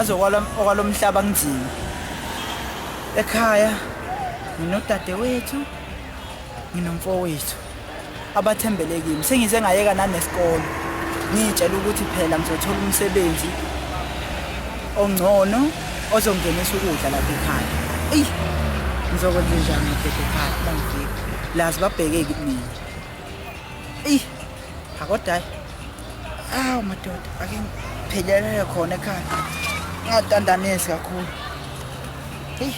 ngazo okwalomhlaba kunzima. Ekhaya nginodadewethu, nginomfowethu abathembele kimi. Sengize ngayeka nanesikole. Ngitshela ukuthi phela ngizothola umsebenzi ongcono ozongenisa ukudla lapha ekhaya. Ey, ngizokwenza njani ngifike ekhaya bangifika. Lazi babheke kimi. Ey, akodwa madoda ake ngiphelele khona ekhaya. Ngadandanisi kakhulu. Hey.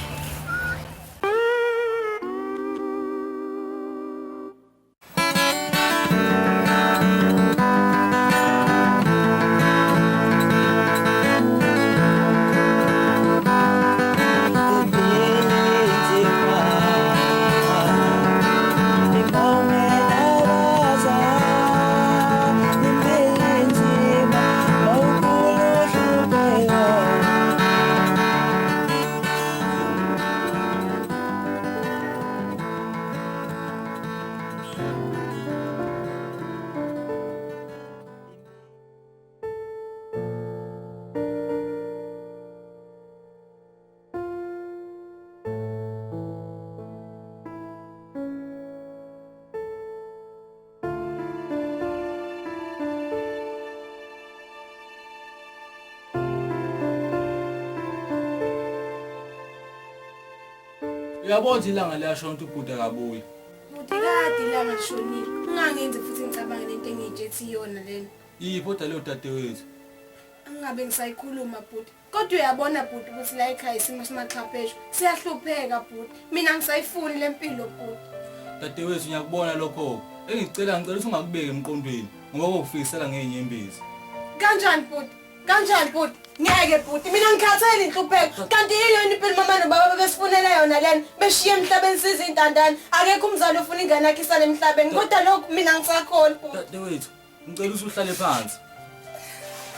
Uyabona ilanga liyashona ubhuti akabuyi. Buti kade ilanga lishonile. Ungangenzi futhi ngicabanga lento engiyitshethi yona lena. Yipho leyo dadewethu. Angabe ngisayikhuluma buti. Kodwa uyabona buti ukuthi la ekhaya isimo simaxhapheshu. Siyahlupheka buti. Mina ngisayifuni lempilo buti. Dadewethu ngiyakubona lokho. Ngicela ukuthi ungakubeki emqondweni ngoba ukufikisela ngenyembezi. Kanjani buti? Kanjani buti? Ngeke buti. Mina ngikhathele inhlupheko. Kanti yini impilo mama nobaba besifunela yona lena? Beshiye emhlabeni siza intandane. Akekho umzali ofuna ingane yakhe isale emhlabeni. Kodwa lokho mina ngisakhona buti. Dadewethu, ngicela ukuthi uhlale phansi.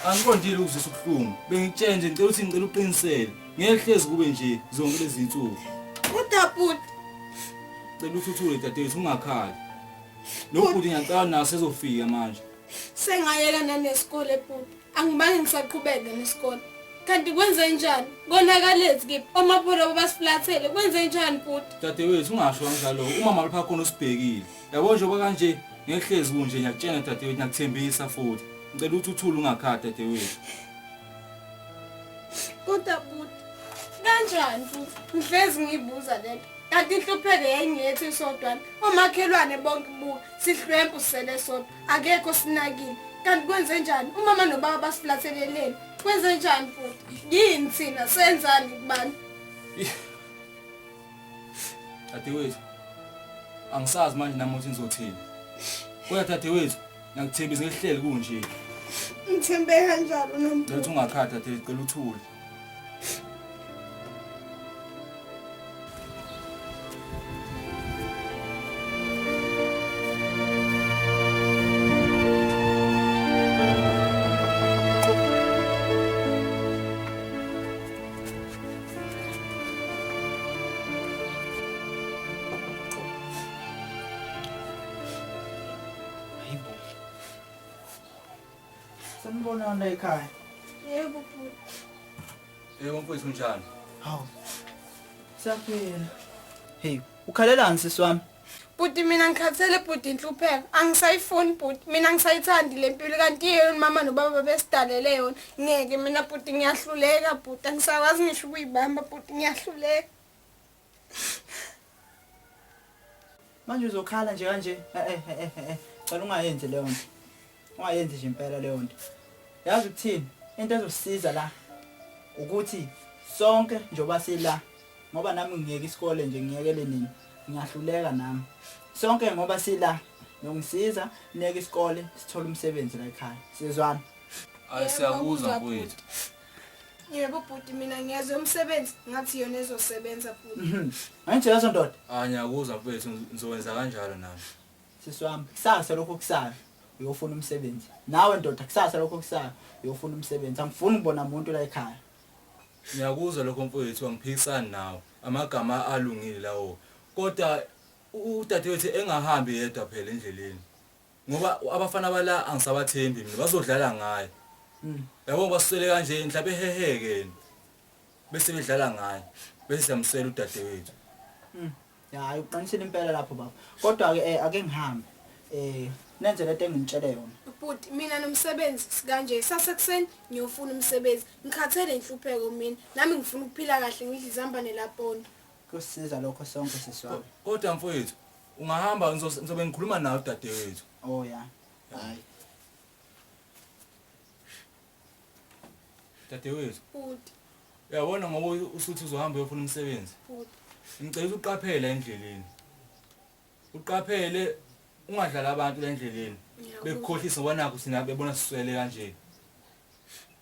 Angiqondile ukuzisa ubuhlungu. Bengitshela nje ngicela ukuthi ngicela uqinisele. Ngeke hlezi kube nje zonke lezi zinsuku. Kodwa buti. Ngicela ukuthi uthule dadewethu ungakhali. Lo bhuti ngiyacala naso ezofika manje. Sengayeka nanesikole buti. Angibange ngisaqhubeka nesikole. Kanti kwenze njani? Konakalethi kephi? Omapolo basiflathele. Kwenze njani buti? Dadewethu ungasho kanjalo. Umama lapha khona usibhekile. Yabo njengoba kanje ngehlezi kunje ngiyakutshela dadewethu ngiyakuthembisa futhi. Ngicela ukuthi uthule ungakhali dadewethu. Kodwa buti. Kanjani futhi? Ngihlezi ngibuza lento. Kanti inhlupheko yayingethu isodwana. Omakhelwane bonke buka sihlwempu sele sodwa. Akekho sinakile. Kanti kwenze njani? Umama nobaba basiflatheleleni. Kwenze njani futhi? Yini thina senzani kubani? Dadewethu. Angisazi manje nami ukuthi nizothini. Kodwa dadewethu, ngiyakuthembisa ngehleli kunje. Ngithembe kanjalo nomntu. Lethi ungakhali dadewethu, cela uthule. Sanibona la ekhaya. Yebo buti. Yebo mfowethu njani? Hawu. Saphela. Hey, ukhalelani sisi wami? Buti mina ngikhathele buti inhlupheko. Angisayifuni buti. Mina ngisayithandi lempilo kanti yena mama nobaba besidalele yona. Ngeke mina buti ngiyahluleka buti. Angisakwazi ngisho ukuyibamba buti ngiyahluleka. Manje uzokhala nje kanje. Cela ungayenzi leyo nto. Ungayenzi nje impela leyo nto. Yazi ukuthini? Into ezosiza la ukuthi sonke njoba sila ngoba nami ngiyeke isikole nje ngiyekele nini. Ngiyahluleka nami. Sonke ngoba sila nongisiza niyeke isikole sithola umsebenzi la ekhaya. Sizwana. Hayi siyakuzwa mfowethu. Yebo buti mina ngiyazi umsebenzi ngathi yona ezosebenza buti. Manje yazo ndoda. Ngiyakuzwa mfowethu ngizowenza kanjalo nami. Siswami, kusasa lokho kusayo uyofuna umsebenzi. Nawe ndoda kusasa lokho kusayo uyofuna umsebenzi. Angifuni ukubona umuntu la ekhaya. Ngiyakuzwa lokho mfowethu angiphikisani nawe. Amagama alungile lawo. Kodwa udadewethu engahambi yedwa phela endleleni. Ngoba abafana bala angisabathembi mina bazodlala ngaye. Yabo baswele kanje mhlawumbe eheheke bese bedlala ngayo bese siyamswela udadewethu. Ya uqinisile impela lapho baba. Kodwa ke ake ngihambe. Nenze lento engintshele yona. Bhuti mina nomsebenzi sikanje sasekuseni ngiyofuna umsebenzi ngikhathele inhlupheko mina nami ngifuna ukuphila kahle ngidle izambane laPondo. Kusisiza lokho sonke siswami. Kodwa mfowethu ungahamba ngizobe ngikhuluma nawe udadewethu. Oh ya. Hayi. Dadewethu Bhuti, uyabona ngoba usuthi uzohamba uyofuna umsebenzi. bhuti. Ngicela uqaphele endleleni. Uqaphele ungadlala abantu la endleleni. Bekukhohlisa ngoba nakho sina bebona siswele kanje.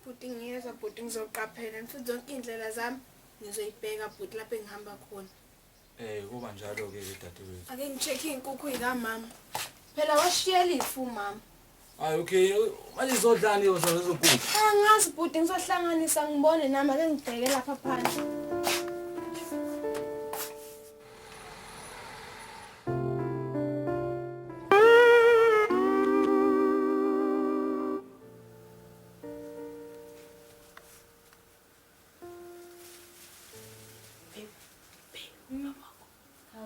Bhuti ngiyeza bhuti ngizoqaphela futhi zonke indlela zami ngizoyibheka bhuti lapho engihamba khona. Kuba njalo ke dadewethu. Ake ngicheck inkukhu zikamama. Phela washiyela ifu mama. Hayi okay manje izodlani lezo nkukhu. Angazi bhuti ngizohlanganisa ngibone nami ake ngibheke lapha phansi.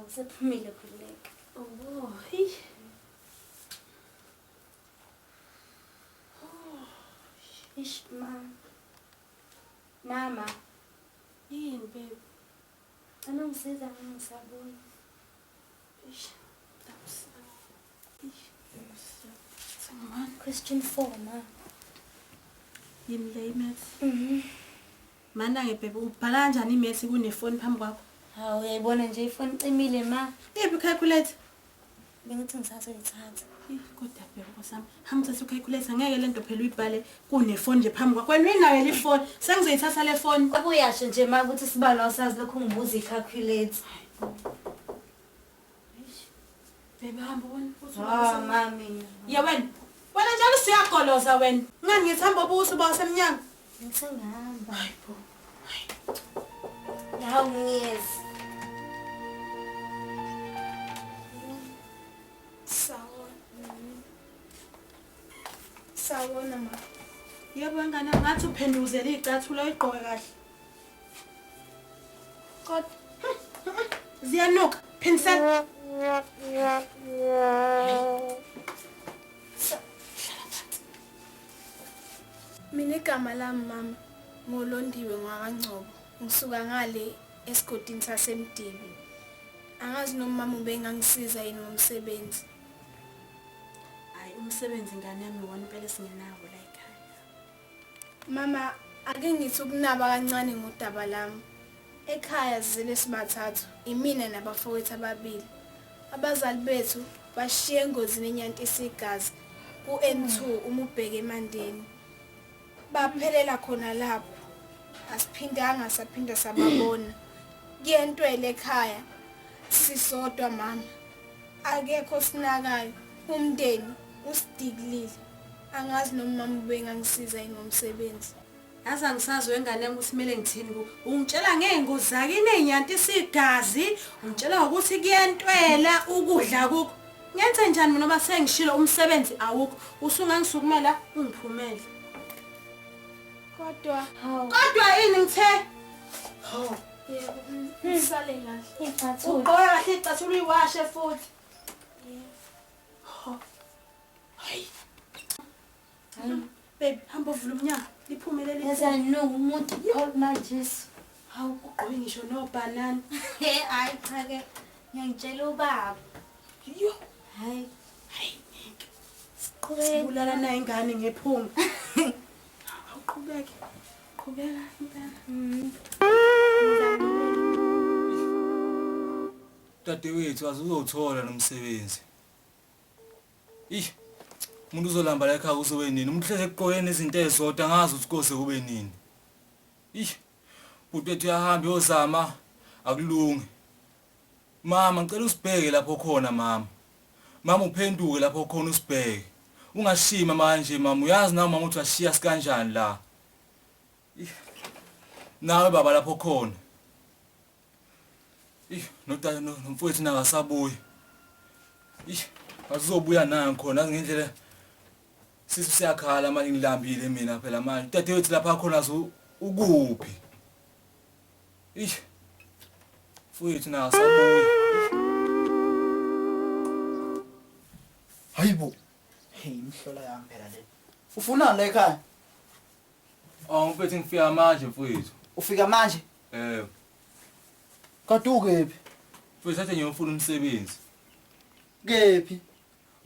Sephumile khuleka. Oh, Ish mama. yini baby? Anongisiza ngisabona. Ish. Question 4 ma. Yini le imath? Mana ngebhebe ubhala kanjani imath kunefoni phambi kwakho? Hawu uyayibona nje ifoni icimile ma. Yephi calculator? Bengithi ngisase ngithatha. Kodwa bhebe nkosami, hamba uthathe ucalculator ngeke lento phela uyibhale kunefoni nje phambi kwakho. Wena unayo le phone, sengizoyithatha le phone. Abuyasho nje ma ukuthi sibalo asazi lokho ngibuza icalculator. Bhebe hamba wena. Ah mami. Ya wena. Wena njalo siyagoloza wena. Ngani ngithamba ubuso basemnyango? Ngithi ngihamba. Hayibo. Hawu ngiyeza. Sawona ma. Yebo ngana ngathi uphenduzele icathulo uyigqoke kahle. Kodwa Ziyanuka, phindisela. mina igama lami mama ngolondiwe ngwakaNgcobo. Ngisuka ngale esigodini sasemdibi. Angazi noma mama ubengangisiza yini ngomsebenzi. Hayi umsebenzi ngane yami wona impela singenawo la ekhaya. Mama ake ngithi ukunaba kancane ngodaba lami. Ekhaya sizele sibathathu, imina nabafowethu ababili. Abazali bethu bashiye engozini enyantisa igazi ku-N2 uma ubheke eMandeni. Baphelela khona lapho. Asiphindanga saphinda sababona. Kuyentwele ekhaya. Sisodwa mama. Akekho sinakayo. Umndeni usidiklile. Angazi noma mama ubengangisiza yini ngomsebenzi. Yazi angisazi wengane yami ukuthi kumele ngithini ku. Ungitshela ngeengozi zakini enyantisa igazi, ungitshela ukuthi kuyentwela ukudla kuko. Ngenze njani mina ngoba sengishilo umsebenzi awukho. Usungangisukumela ungiphumele. Kodwa Kodwa yini ngithe? yebo usale kahle. Icathulo. Ugqoke kahle icathulo uyiwashe futhi. Hayi. Babe, hamba uvula umnyango. Liphumele lithi. Yazanuka umuntu Paul Majesu. Hawu ugqoke ngisho no banana. Hayi cha ke. Ngiyangitshela ubaba. Yo. Hayi. Siqhubeke. Bulala naye ingane ngephunga. Awuqhubeke. Qhubeka impela. Dadewethu azuzothola nomsebenzi. Umuntu uzolamba la ekhaya kuzobe nini? Umuntu hleze eqoyeni izinto ezodwa angazi ukuthi kose kube nini. Bhuti uyahamba uyozama akulungi. Mama ngicela usibheke lapho khona mama. Mama uphenduke lapho khona usibheke. Ungashima manje mama uyazi nawe mama uthi washiya sikanjani la. Nawe baba lapho khona. Nodala nomfowethu nakasabuya. Azizobuya naye khona ngendlela Sisu siyakhala manje ngilambile mina phela manje. Dadewethu lapha khona ukuphi? Ish. Mfowethu na sabuya. Hayibo. Hey imhlola yami phela le. Ufuna la ekhaya? Mfowethu ngifika manje mfowethu. Ufika manje? Kaduke phi? Mfowethu athi ngiyofuna umsebenzi. Kephi?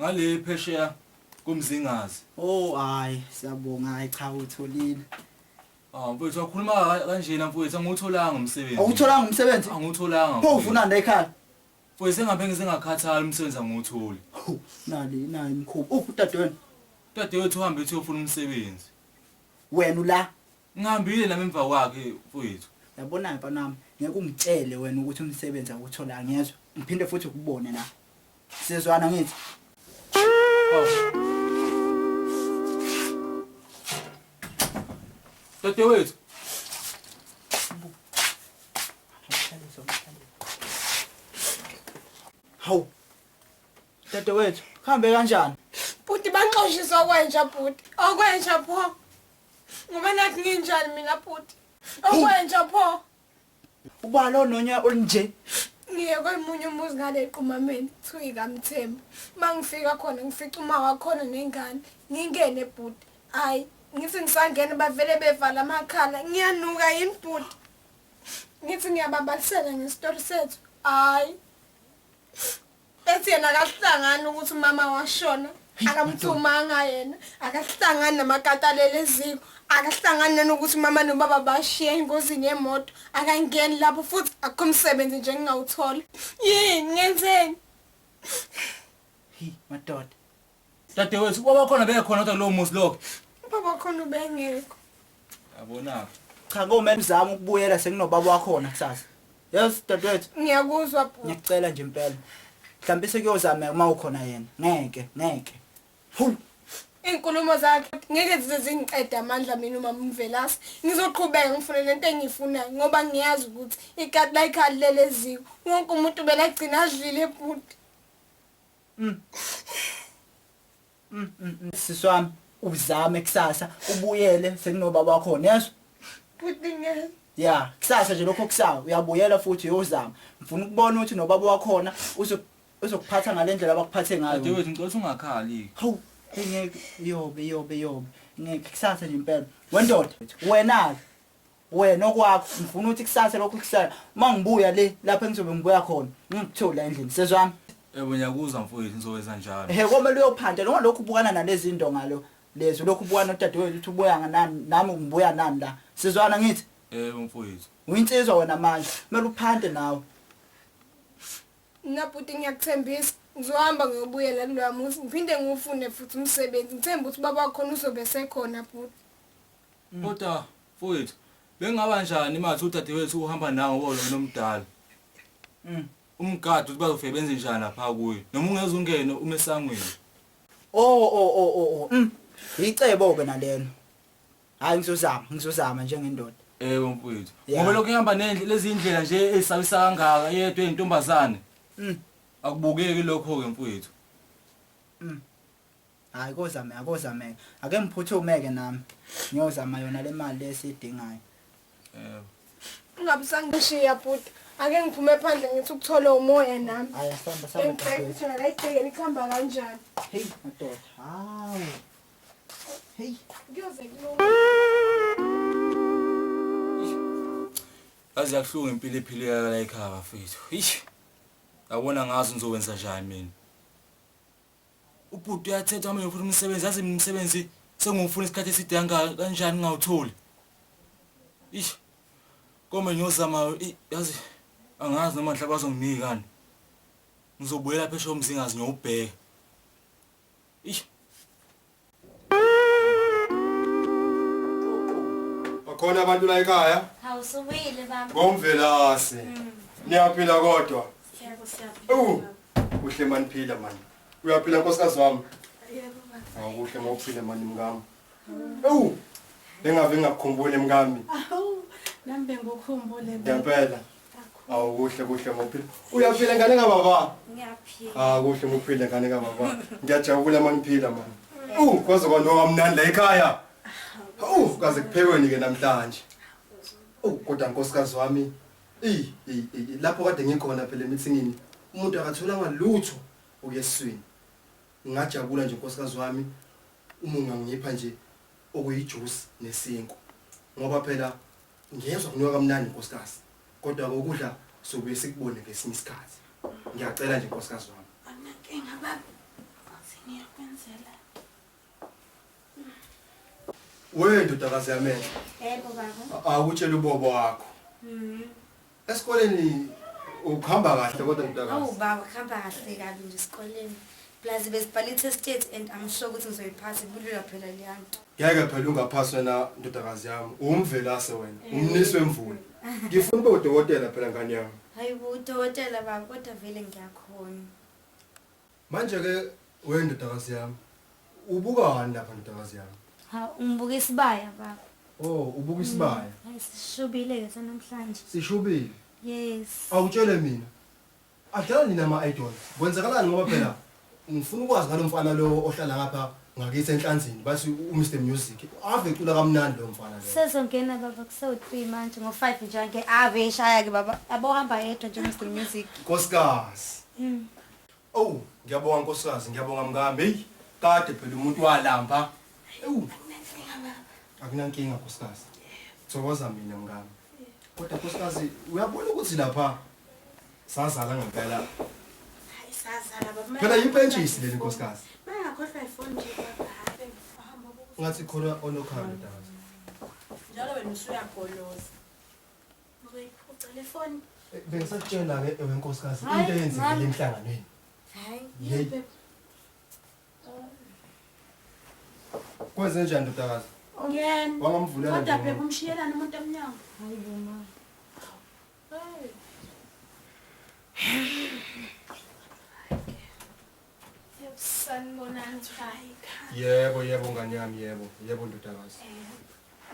Ngale phesheya kumzingazi. Oh hayi siyabonga hayi cha utholile. Mfowethu wakhuluma kanjena mfowethu angutholanga umsebenzi. Awutholanga umsebenzi? Angutholanga. Pho ufuna la ekhaya? Mfowethu sengaphenge sengakhathala umsebenzi angutholi. Nali imkhubu. Udadewenu. Dadewethu uhambe ethi uyofuna umsebenzi. Wena ula Ngihambile nami emva kwakhe mfowethu. yabona mfanami ngeke ungitshele wena ukuthi umsebenzi awuthola ngezwe. Ngiphinde futhi ukubone la. Sizwana ngithi. Dadewethu. Hawu. Dadewethu, khambe kanjani? Bhuti banxoshisa okwenja bhuti. Okwenja pho. Ngoba nathi nginjani mina bhuti. Okwenja pho. Uba lo nonya olinje. Ngiye kwemunye umuzi ngale eqhumameni kuthiwa ikamthembu. Mangifika khona ngifica uma wakhona nengane. Ngingene bhuti. Hayi, ngithi ngisangena bavele bevala amakhala. Ngiyanuka yini bhuti? Ngithi ngiyababalisela ngesitory sethu. Hayi. Bethi yena akahlangana ukuthi umama washona. Akamthumanga yena. Akahlangana namakatalele eziko. Akahlangana nokuthi mama nobaba bashiya engozini yemoto. Akangeni lapho futhi akukho umsebenzi nje ngingawuthola. Yini ngenzeni? Hi madoda. Dadewethu ubaba khona bekhona kodwa lo muzi lokho. Baba khona ubengekho. Yabona. Cha ngomele uzama ukubuyela sekunobaba wakhona kusasa. Yes dadewethu. Ngiyakuzwa bhuti. Ngiyacela nje impela. Mhlambe sekuyozama uma ukhona yena. Ngeke. Hu. Inkulumo zakhe ngeke zize zingiqede amandla mina uma Mvelasi. Ngizoqhubeka ngifune lento engiyifunayo ngoba ngiyazi ukuthi ikati la ikhali leleziko. Wonke umuntu belagcina adlile bhuti. Siswami uzame kusasa ubuyele sekunobaba wakhona yes. Bhuti ngeke. Ya, kusasa nje lokho kusawa uyabuyela futhi uyozama. Ngifuna ukubona ukuthi nobaba wakhona uzokuphatha ngalendlela abakuphathe ngayo. Dadewethu ngicela ungakhali. Hawu, ngeke yobe. Ngeke kusasa nje impela. Wendoda, wena okwakho ngifuna ukuthi kusasa lokho kusala. Mangibuya le lapha engizobe ngibuya khona. Ngikuthola endlini. Sezwami. Yebo ngiyakuzwa mfowethu ngizowenza njalo. Komele uyophanda noma lokhu ubukana nalezi zinto ngalo. Lezo lokhu ubukana nodadewethu uthi ubuya nganani nami ngibuya nani la. Sizwana ngithi? Yebo mfowethu. Uyinsizwa wena manje. Kumele uphande nawe. Na bhuti ngiyakuthembisa. Ngizohamba ngiyobuyela kuloya muzi. Ngiphinde ngifune futhi umsebenzi. Ngithemba ukuthi baba khona uzobe sekhona bhuti. Kodwa mfowethu bengaba njani mathi udadewethu uhamba nawe wona omdala? Umgadi ukuthi bazofike benze njani lapha kuye noma ungeze ungene umesangweni. Icebo ke naleno. Hayi ngizozama njengendoda. Yebo mfowethu. Yeah. Ngoba lokho ihamba lezi indlela nje ezisabisa kangaka yedwa intombazane. Akubukeki lokho ke mfowethu. Hayi akozame. Ake ngiphuthume nami. Ngiyozama yona le mali lesidingayo. Yebo. Ungabe sangishiya bhuti. Ake ngiphume phandle ngithi ukuthola umoya nami. Hayi asamba Ngicela thina la igceke likhamba kanjani? Hey madoda. Hawu. Hey. Kuyoze kulunge. Azi yakuhlunga impilo ephileka la ekhaya bafethu. Ish. Yabona ngazi ngizowenza njani mina. Ubhuti uyathetha uma ngifuna umsebenzi, yazi umsebenzi sengufuna isikhathi eside kanjani ngawutholi. Ish. Koma ngiyozama yazi angazi noma mhlaba bazonginikani. Ngizobuyela phesha umzingazi ngiyobheka. Ish. Bakhona abantu la ekhaya Awusubile baba. ngomvelasi. Niyaphila kodwa. Yebo Kuhle mani phila mani. Uyaphila nkosikazi wami. Yebo baba. Kuhle ngokuphila mani mngami. Engave ngakukhumbule mngami. Nami bengukhumbule baba. Ngempela. Kuhle ngokuphila. Uyaphila ngane kababa. Ngiyaphila. Kuhle ngokuphila ngane kababa. Ngiyajabula mani phila mani. Kwaze kwanoka mnandi la ekhaya. Kaze kuphekweni ke namhlanje. Kodwa nkosikazi wami, lapho kade ngikhona phela emithingini, umuntu akatholanga lutho ukuyeswini. Ngajabula nje nkosikazi wami uma ungangipha nje okuyijuice nesinko. Ngoba phela ngiyezwa kunuka kamnandi nkosikazi. Kodwa ukudla sobuye sikubone ngesinye isikhathi. Ngiyacela nje nkosikazi wami. Anankinga baba. Siniyakwenzela. We ndodakazi yami. Yebo baba. Awutshela ubobo wakho. Esikoleni ukuhamba kahle kodwa ndodakazi. Awu baba kuhamba kahle kabi nje esikoleni. Plus besibhala i-test yet and I'm sure ukuthi ngizoyiphasa kulula phela leyanto. Ngeke phela ungaphasi wena ndodakazi yami. Umvelase wena. Umnisi wemvula. Ngifuna ube udokotela phela ngani yami. Hayi udokotela baba kodwa vele ngiyakhona. Manje ke we ndodakazi yami. Ubukani lapha ndodakazi yami? Ha umbuka isibaya baba. Ubuka isibaya. Hayi sishubile ke namhlanje. Sishubile. Yes. Awutshele mina. Adlala nina ama-idols. Kwenzakalani ngoba phela ngifuna ukwazi ngalo mfana lo ohlala ngapha ngakithi enhlanzini bathi uMr Music. Ave ecula kamnandi lo mfana lo. Sezongena baba kusewu3 manje ngo5 nje ke ave eshaya ke baba. Abohamba yedwa nje uMr Music. Nkosikazi. Ngiyabonga nkosikazi, ngiyabonga mngami. Hey, kade phela umuntu walamba. Akunankinga nkosikazi. Thokoza mina mngami. Kodwa nkosikazi uyabona ukuthi lapha sazala ngempela. Hayi sazala baba. Phela impentshisi le nkosikazi. Mangakhohlwa iphone nje baba. Ahamba bokuthi. Ngathi khona onokhanda dakazi. Njalo wena usuyagoloza. Uzoyiphuca le phone. Bengisakutshela ke wenkosikazi into eyenzekile emhlanganweni. Hayi. Hey. Kwenze njani ndodakazi? Ngiyena. Wangamvulela Kodwa nje. phela umshiyelana umuntu omnyango. Hayi boma. Sanibonani try. Yebo ngani yami yebo ndodakazi.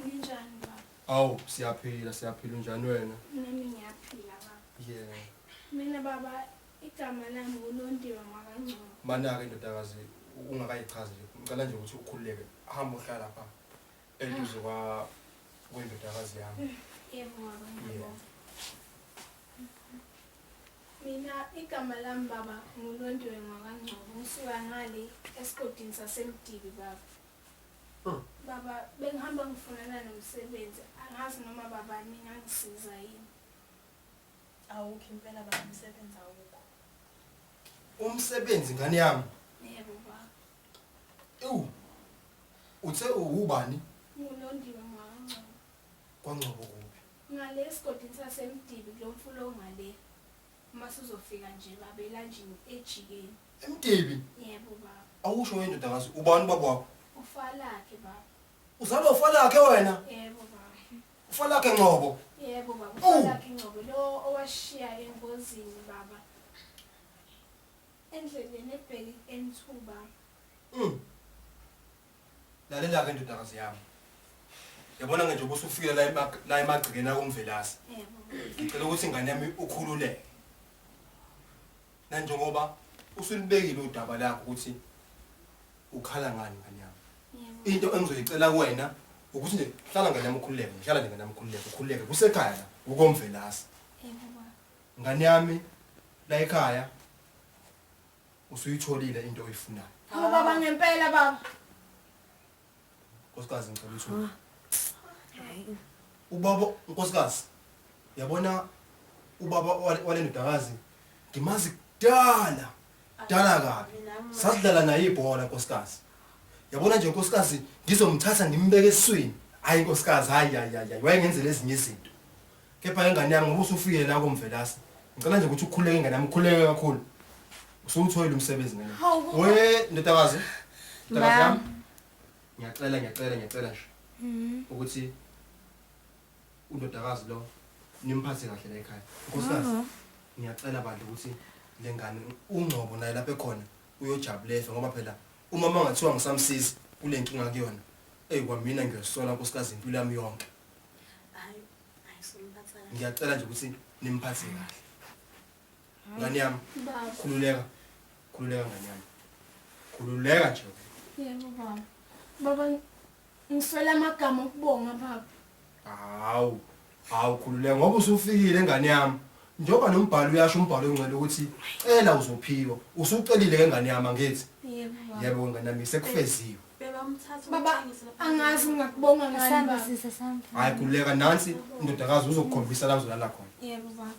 Ninjani baba? Awu siyaphila unjani wena? Nami ngiyaphila baba. Yeah. Mina baba igama lami uNondiwe Makangcobo. Mana ke ndodakazi ungakayichazi nje. Ngicela nje ukuthi ukhululeke. Hamba uhlala lapha. Eduze kwendodakazi yami. Yebo baba ngiyabonga. Mina igama lami baba nguNondiwe Makangcobo. Ngisuka ngale esigodini saseMdibi baba. Baba bengihamba ngifunana nomsebenzi. Angazi noma baba mina ngisiza yini. Awukho impela baba umsebenzi awukho. Umsebenzi ngani yami? Yebo baba. Uthe ubani? nguNondiwe Makangcobo. Kwangcobo kuphi? Ngale esigodini saseMdibi lo mfulo ongale. Mase uzofika nje baba elanjini ejikeni. Emdibi. Yebo baba. Awusho wena ndodakazi ubani baba wakho? Ufalakhe baba. Uzalwa ufalakhe wena? Yebo baba. Ufalakhe Ngcobo. Yebo baba. Ufalakhe Ngcobo lo owashiya engozini baba. Endleleni ebheki N2 baba. Lalela ke ndodakazi yami. Yabona nje ubusufika la emagcikeni akomvelasi. Yebo. Ngicela ukuthi ingane yami ukhululeke. Nanjengoba usulibekile udaba lakho ukuthi ukhala ngani ngane yami. Yebo. Into engizoyicela kuwena ukuthi nje hlala ngane yami ukhululeke, ngihlala nje ngane yami ukhululeke kusekhaya la ukomvelasi. Yebo baba. Ngane yami la ekhaya usuyitholile into oyifunayo. Hawu baba ngempela baba. Nkosikazi ngicela ukuthi ubaba nkosikazi yabona ubaba wale ndodakazi ngimazi kudala kabi sasidlala naye ibhola nkosikazi yabona nje nkosikazi ngizomthatha ngimbeke esiswini hayi nkosikazi hayi wayengenzela ezinye izinto kepha ingane yami ngoba usufike la komvelasi ngicela nje ukuthi ukhuleke ingane yami ukhuleke kakhulu usuyithola umsebenzi ngene we ndodakazi yami ngiyacela nje ukuthi undodakazi lo nimphathe kahle la ekhaya nkosikazi ngiyacela bandla ukuthi lengane uNgcobo naye lapha ekhona uyojabulela ngoba phela umama ngathiwa ngisamsiza kule nkinga kuyona kwamina ngiyosola nkosikazi impilo yami yonke Hayi somphatha. ngiyacela nje ukuthi nimphathe kahle ngane yami Baba. khululeka ngane yami khululeka nje Yebo baba. Baba ngiswela amagama okubonga baba. Hawu khululeka ngoba usufikile engane yami. Njoba nombhalo uyasho umbhalo ongcwele ukuthi cela uzophiwa. Usucelile ke engane yami angithi? Yebo baba. Yebo ngane yami sekufeziwe. Beba umthatha Baba angazi ngakubonga ngani Samba baba. sisa samba. Hayi khululeka nansi indodakazi uzokukhombisa la uzolala khona. Yebo baba.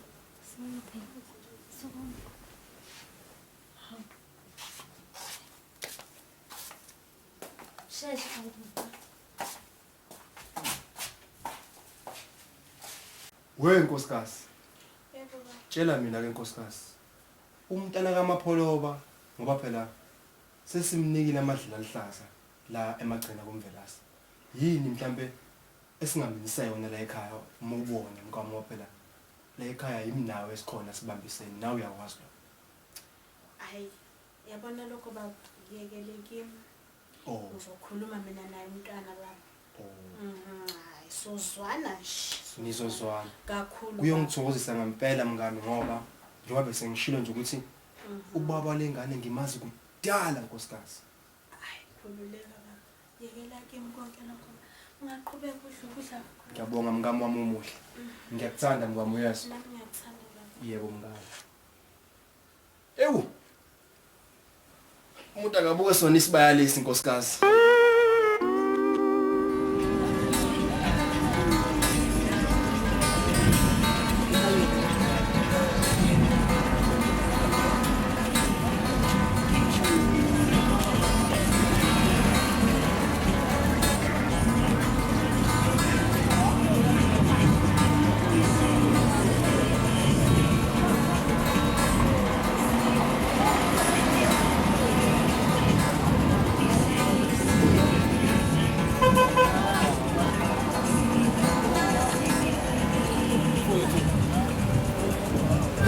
Shesha. Nkosikazi. Yebo baba. Tshela mina ke nkosikazi. Umntana kaMapholoba ngoba phela sesimnikile amadlela alihlaza la emagcina komvelasi. Yini mhlambe esingaminisa yona la ekhaya uma ubona mkamoba phela la ekhaya yimnawe esikhona sibambisene nawe uyakwazi lo. hayi yabona lokho bayekele kimi Oh. ngizokhuluma mina naye umntwana baba Oh. hayi sozwana nje Nizozwana. kakhulu Kuyongithokozisa ngempela mngami ngoba njengoba bese ngishilo nje ukuthi ubaba lengane ngimazi kudala nkosikazi. hayi khululeka baba yekela kimi konke lokho ungaqhubeka udla Ngiyabonga mngami wami omuhle. Ngiyakuthanda mngami uyazi. nami ngiyakuthanda baba Yebo mngani. Ewu. Umuntu akabuke sona isibaya lesi nkosikazi.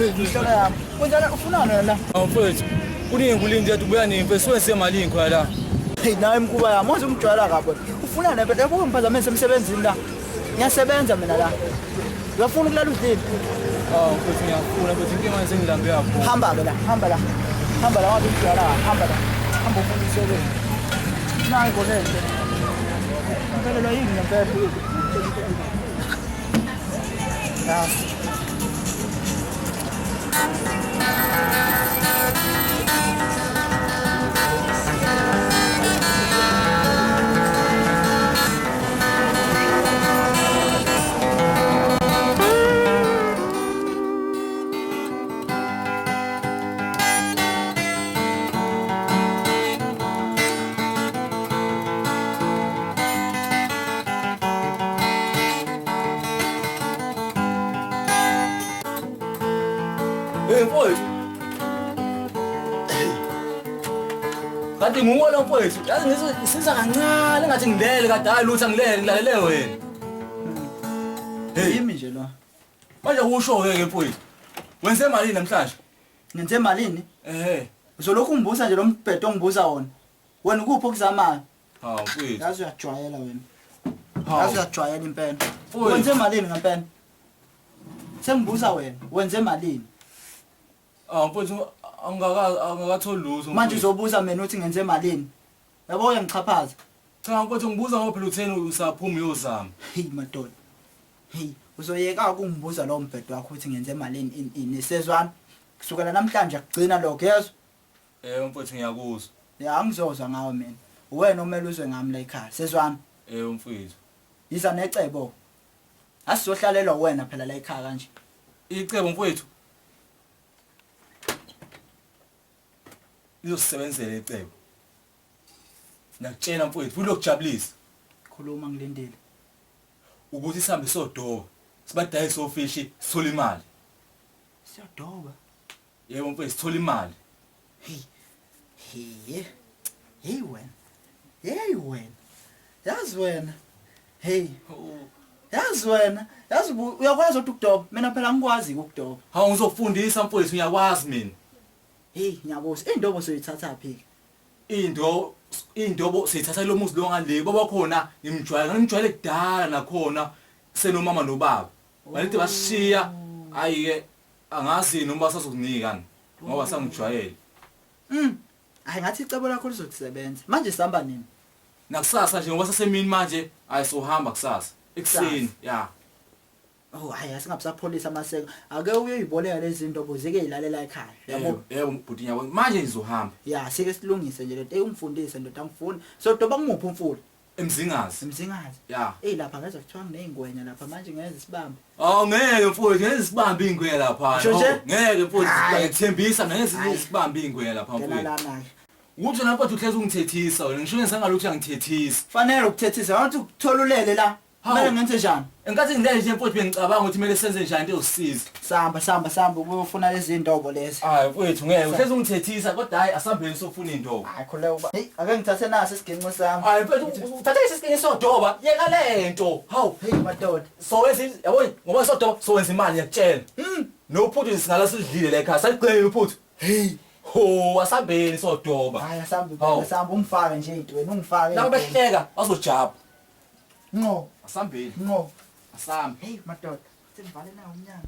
Ngihlola yami. Kunjani ufunana la? Mfowethu kuningi kulindi yathi ubuya nimfe siwenze emalini khona la. Hey nawe mkuba yami manje umjwayela kabi. Ufunana phela yabo ngiphazamise emsebenzini la. Ngiyasebenza mina la. Uyafuna ukulala udlini? Mfowethu ngiyafuna futhi inkinga manje sengilambe yakho. Hamba ke la, hamba la. Hamba la wathi umjwayela hamba la. Hamba ufuna isebenza. Nayi konele. Ngempela yini ngempela? Ya. Mfowethu. Kanti nguwe lo mfowethu. Yazi ngisiza kancane ngathi ngilele kade hayi lutho ngilele ngilalele wena. Yimi nje lo. Manje usho ke mfowethu. Wenze malini namhlanje? Ngenze malini? Uzolokhu ungibuza nje lo mbhedo ongibuza wona. Wena ukuphi okuzamayo? Mfowethu. Yazi uyajwayela wena. Yazi uyajwayela impela. Mfowethu. Wenze malini ngempela? Sengibuza wena, wenze malini? Mfowethu angakatholi lutho. Manje uzobuza mina uthi ngenze malini? Yabo uyangichaphaza. Cha mfowethu ngibuza ngoba phela utheni usaphuma uyozama. Hey madoda. Hey, uzoyeka ukungibuza lo mbhedo wakho uthi ngenze malini ini sezwana. Kusukela namhlanje akugcina lokho yezwa. Mfowethu ngiyakuzwa. Ya angizozwa ngawe mina. Uwena omele uzwe ngami la ekhaya. Sezwana. Mfowethu. Yiza necebo. Asizohlalelwa wena phela la ekhaya kanje. Icebo mfowethu. Izosebenzela icebo. Nakutshela mfowethu ulokujabulisa Khuluma ngilindele. ukuthi sihambe sodoba. Sibadayise ofishi sithola imali. Siyadoba. Yebo mfowethu sithola imali. Hey. Hey wena. Hey wena. Yazi wena. Hey. Yazi wena. Yazi uyakwazi ukudoba. Mina phela ngikwazi ukudoba. Hawu ngizofundisa mfowethu ngiyakwazi mina. Hey ngiyabuza. Indobo soyithatha phi? Indobo sithatha lo muzi lo ngale baba khona ngimjwayele kudala nakhona senomama nobaba. Walithi bashiya ayike angazi noma basazokunika ngoba sangijwayele. hayi ngathi icebo lakho lizokusebenza manje sihamba nini Nakusasa nje ngoba sasemini manje ayisohamba kusasa. Ekseni, ya. oh hayi asingabusapholisa amaseko ake uyoyiboleka lezi zinto buzike izilalela ekhaya Yebo bhuti nyabo manje ngizohamba. ya sike silungise nje lento ungifundise ndoda angifuni so doba ngumuphi umfula Emzingazi. simzingazi Ya. lapha ngeze kuthiwa ngineyingwenya lapha manje ngeze sibambe Oh ngeke mfowethu ngeke sibambe ingwe lapha. Sho nje? Ngeke mfowethu Hayi. ngiyethembisa ngeke Hayi. sibambe ingwe lapha ngena mfowethu. lana Uthi lapho uhlezi ungithethisa wena ngisho ngisangaluthi angithethisa. fanele ukuthethisa ngathi ukutholulele la Hawu. kumele ngenze njani Enkathi ngilele nje mfowethu bengicabanga ukuthi kumele senze njani into yosisiza. samba ukufuna lezi zindobo lezi Hayi mfowethu ngeke uhlezi ungithethisa kodwa hayi asambeni sofuna indobo. hayi khuleka uba hey ake ngithathe nasi isiginqo sami Hayi mfowethu uthathe isikinye sodoba yeka lento. Hawu hey madoda so wenza yabona ngoba sodoba so wenza imali yakutshela. No phuthu singala sidlile la ekhaya sayiqele uphuthu. hey Ho asambeni sodoba. hayi Hawu. asamba ungifake nje intweni ungifake Naku behleka bazojaba. ngo Asambeni ngo asambe. hey madoda sengivale nawo umnyango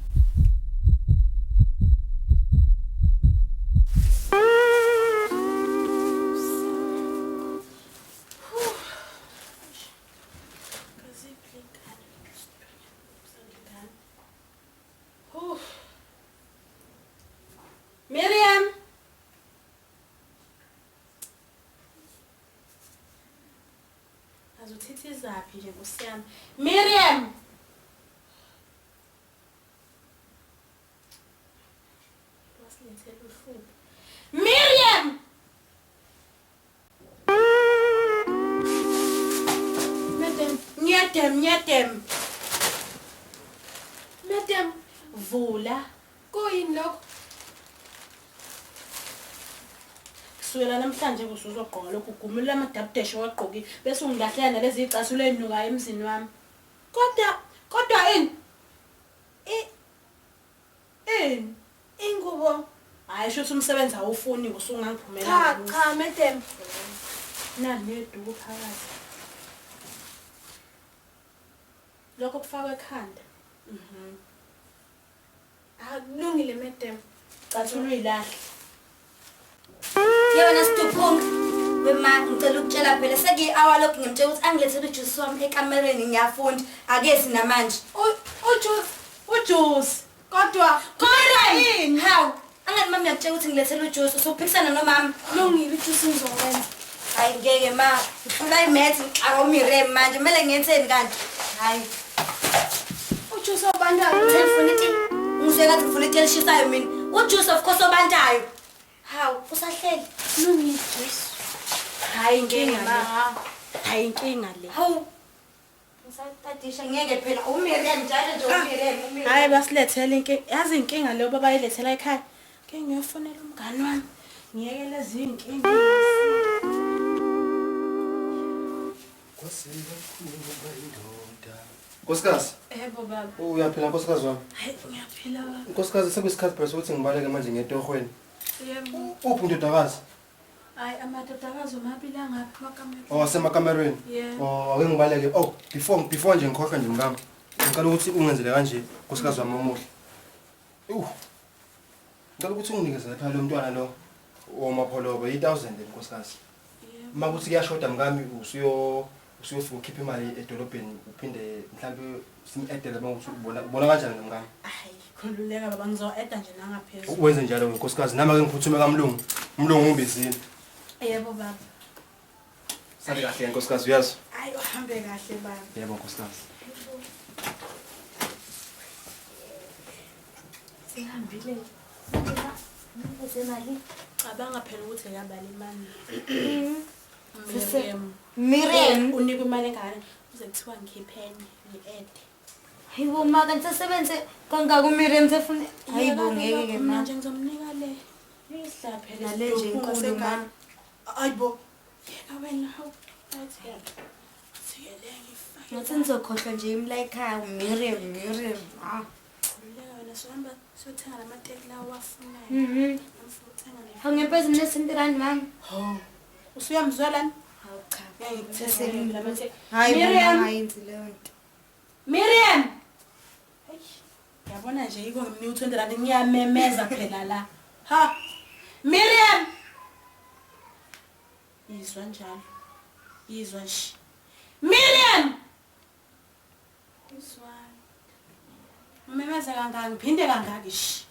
Miriam. Azothithizaphi nje kusiyami. Miriam. Wasilethela uhlupho. Miriam. Nyedem. Madam, vula. Kuyini lokho? Kusukela namhlanje kusuzogqoka lokhu ugumula amadabudeshe wagqokile bese ungilahlela nalezi icasule enukayo emzini wami. Kodwa ini? Ingubo. Hayi shothi umsebenzi awufuni usungangiphumela. Cha, madam. Nani neduku phakathi. Lokho kufakwe ekhanda. Akulungile madam. Cathula uyilahle. Yebo nasiduphunga wema ngicela ukutshela phela seki-hour lokhu ngimtshela ukuthi angilethele ujuice wami ekamereni ngiyafunda ake sinamanje Ujuice. Kodwa yini hawu angathi mama ngiyakutshela ukuthi ngilethele ujuice usuphikisana nomama Kulungile ujuice ngizokwenza. hayi ngeke ma ngifuna imethi awumirem manje kumele ngiyenzeni kanti hayi Ujuice obandayo. ngifuna iti ngizwe ngathi ngifuna iti elishisayo mina ujuice of course obandayo hawu usahleli Kulungile ujuice. hayi inkinga le. Hayi inkinga le. hawu ngisatadisha ngeke phela umirem njalo nje umirem Hayi basilethele inkinga. Yazi inkinga leyo baba yilethela ekhaya. Ke ngiyofonela umngani wami. Ngiyekele izinkinga. Nkosikazi, Yebo baba. uyaphila nkosikazi wami. Hayi ngiyaphila baba. Nkosikazi sekuyisikhathi phela sokuthi ngibaleke manje ngetohweni. Yebo. Uphi undodakazi? Hayi amadodakazi omabili angaphi makamela. Wasemakamerweni. Yebo. Oh, ake ngibaleke. Oh, before nje ngikhohlwa nje mngami. Ngicela ukuthi ungenzele kanje nkosikazi wami omuhle. Ngicela ukuthi unginikeze lapha lo mntwana lo omapholobo 8000 nkosikazi. Yebo. Uma kuthi kuyashoda mngami usuyofika ukhipha imali edolobheni uphinde mhlambe sim-edele ukuthi ubona kanjani mngami. Hayi khululeka baba ngizo-eda nje nangaphezulu. Ukwenze njalo nkosikazi nami ake ngiphuthume kamlungu. Umlungu ungibizile. Yebo baba. Sale kahle nkosikazi uyazi. Hayi uhambe kahle baba. Yebo nkosikazi. Sihambile. semali Cabanga phela ukuthi ngiyabala imali. Miriam Unika imali engane uze kuthiwa ngikhipheni ngi-add. hayibo ma kanti sesebenze kangaka uMiriam sefuna hayibo ngeke ke ma manje ngizomnika le. Yisla phela Nale nje inkulu ma. Hayibo. Yeka wena hawu. Athi yena. Sikele ngifake. ngathi ngizokhohlwa nje imla ekhaya uMiriam ah Khululeka wena sohamba siyothenga lamateki lawo wafunayo. Ngifuna ukuthenga le. awungempezi mina sentirani mama Hawu. Usuyamzwelani? hawu cha Ngiyangithengela lamateki. hayi Miriam. hayenzi leyo nto Miriam. Yabona nje yiko ngimnika u20 rand ngiyamemeza phela la. Ha. Miriam. izwa njalo izwa nje Miriam izwani umemeza kangaka ngiphinde kangaka ishi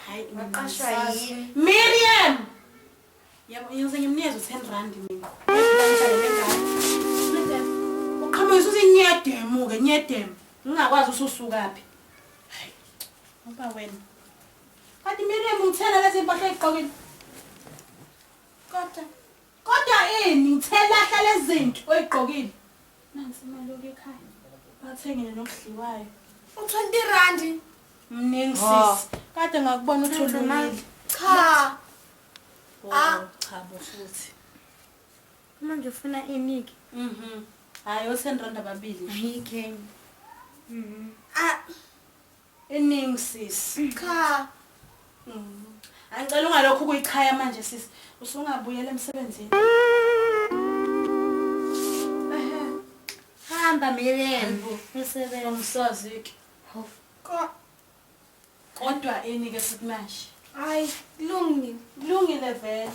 hayi Waqashwa yini? Miriam yabo ngiyoze ngimnikeze u10 mina uqhamuka uthi nyedemu ke nyedemu ngingakwazi ususukaphi hayi ngoba wena kanti Miriam ngithela lezi impahla eziqokile kodwa ngithela hlala lezinto oyiqokile nansi imali ekhaya bathengile nokudliwayo u20 mningi sisi kade ngakubona uthulumile cha cha bo futhi Manje ufuna iniki. hayi o10 ababili Ayike. eningi sisi cha angicela ungalokho kuyichaya manje sisi usungabuyela emsebenzini Hamba Miriam. Usebenza. ngisazi-ke kodwa enike futhi manje hayi kulungile kulungile vele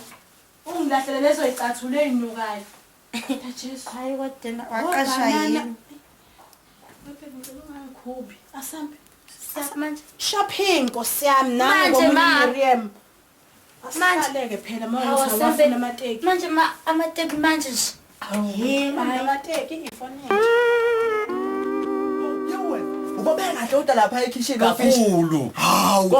ungilahlele lezo yicathulo ezinukayo Jesu Hayi kodwa waqashwa yini? ngicela ungangikhubi asambe Manje shopping nkosi yami nami Manje, ma. Miriam Manje. asaleke phela uma Hawu, ngizawafuna asambe. amateki manje amateki manje nje. hayi amateki ngifonele Yewena, ubabeka kahle uda lapha ekitchen office. kakhulu Hawu.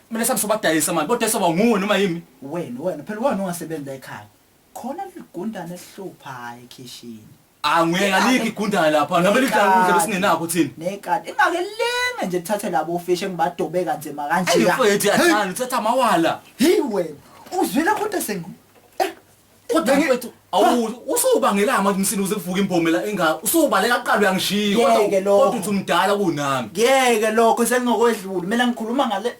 Kumele sabe sobadayisa manje bodayisa banguni noma yimi Wena phela wena ungasebenza ekhaya. Khona ligundane elihluphayo ekitchen. anguye ngaliki igundana lapha nabe lidla besingenakho thina Nekati ingakelenge nje thathe labo ofish engibadobe kanzima kanje. ayifethu yathana uthatha amawala Hey wena, uzwile kodwa sengu. kodwa mfethu awu usubangela manje umsini uze kuvuka imbomo la enga usubaleka kuqala uyangishiya Ngeke lokho. kodwa uthi umdala kunami Ngeke lokho sengingokwedlula. Mina ngikhuluma ngale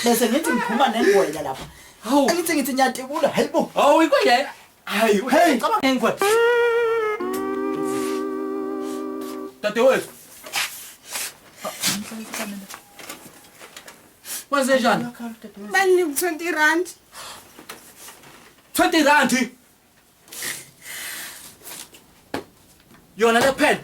bese ngithi ngikhuluma nengwenya lapha. hawu Ngithi nyatibula, hayibo. hawu ikwenye hayi Hey. cabanga ngengwe dadewethu wenze njani bani ku20 R20 yona le pen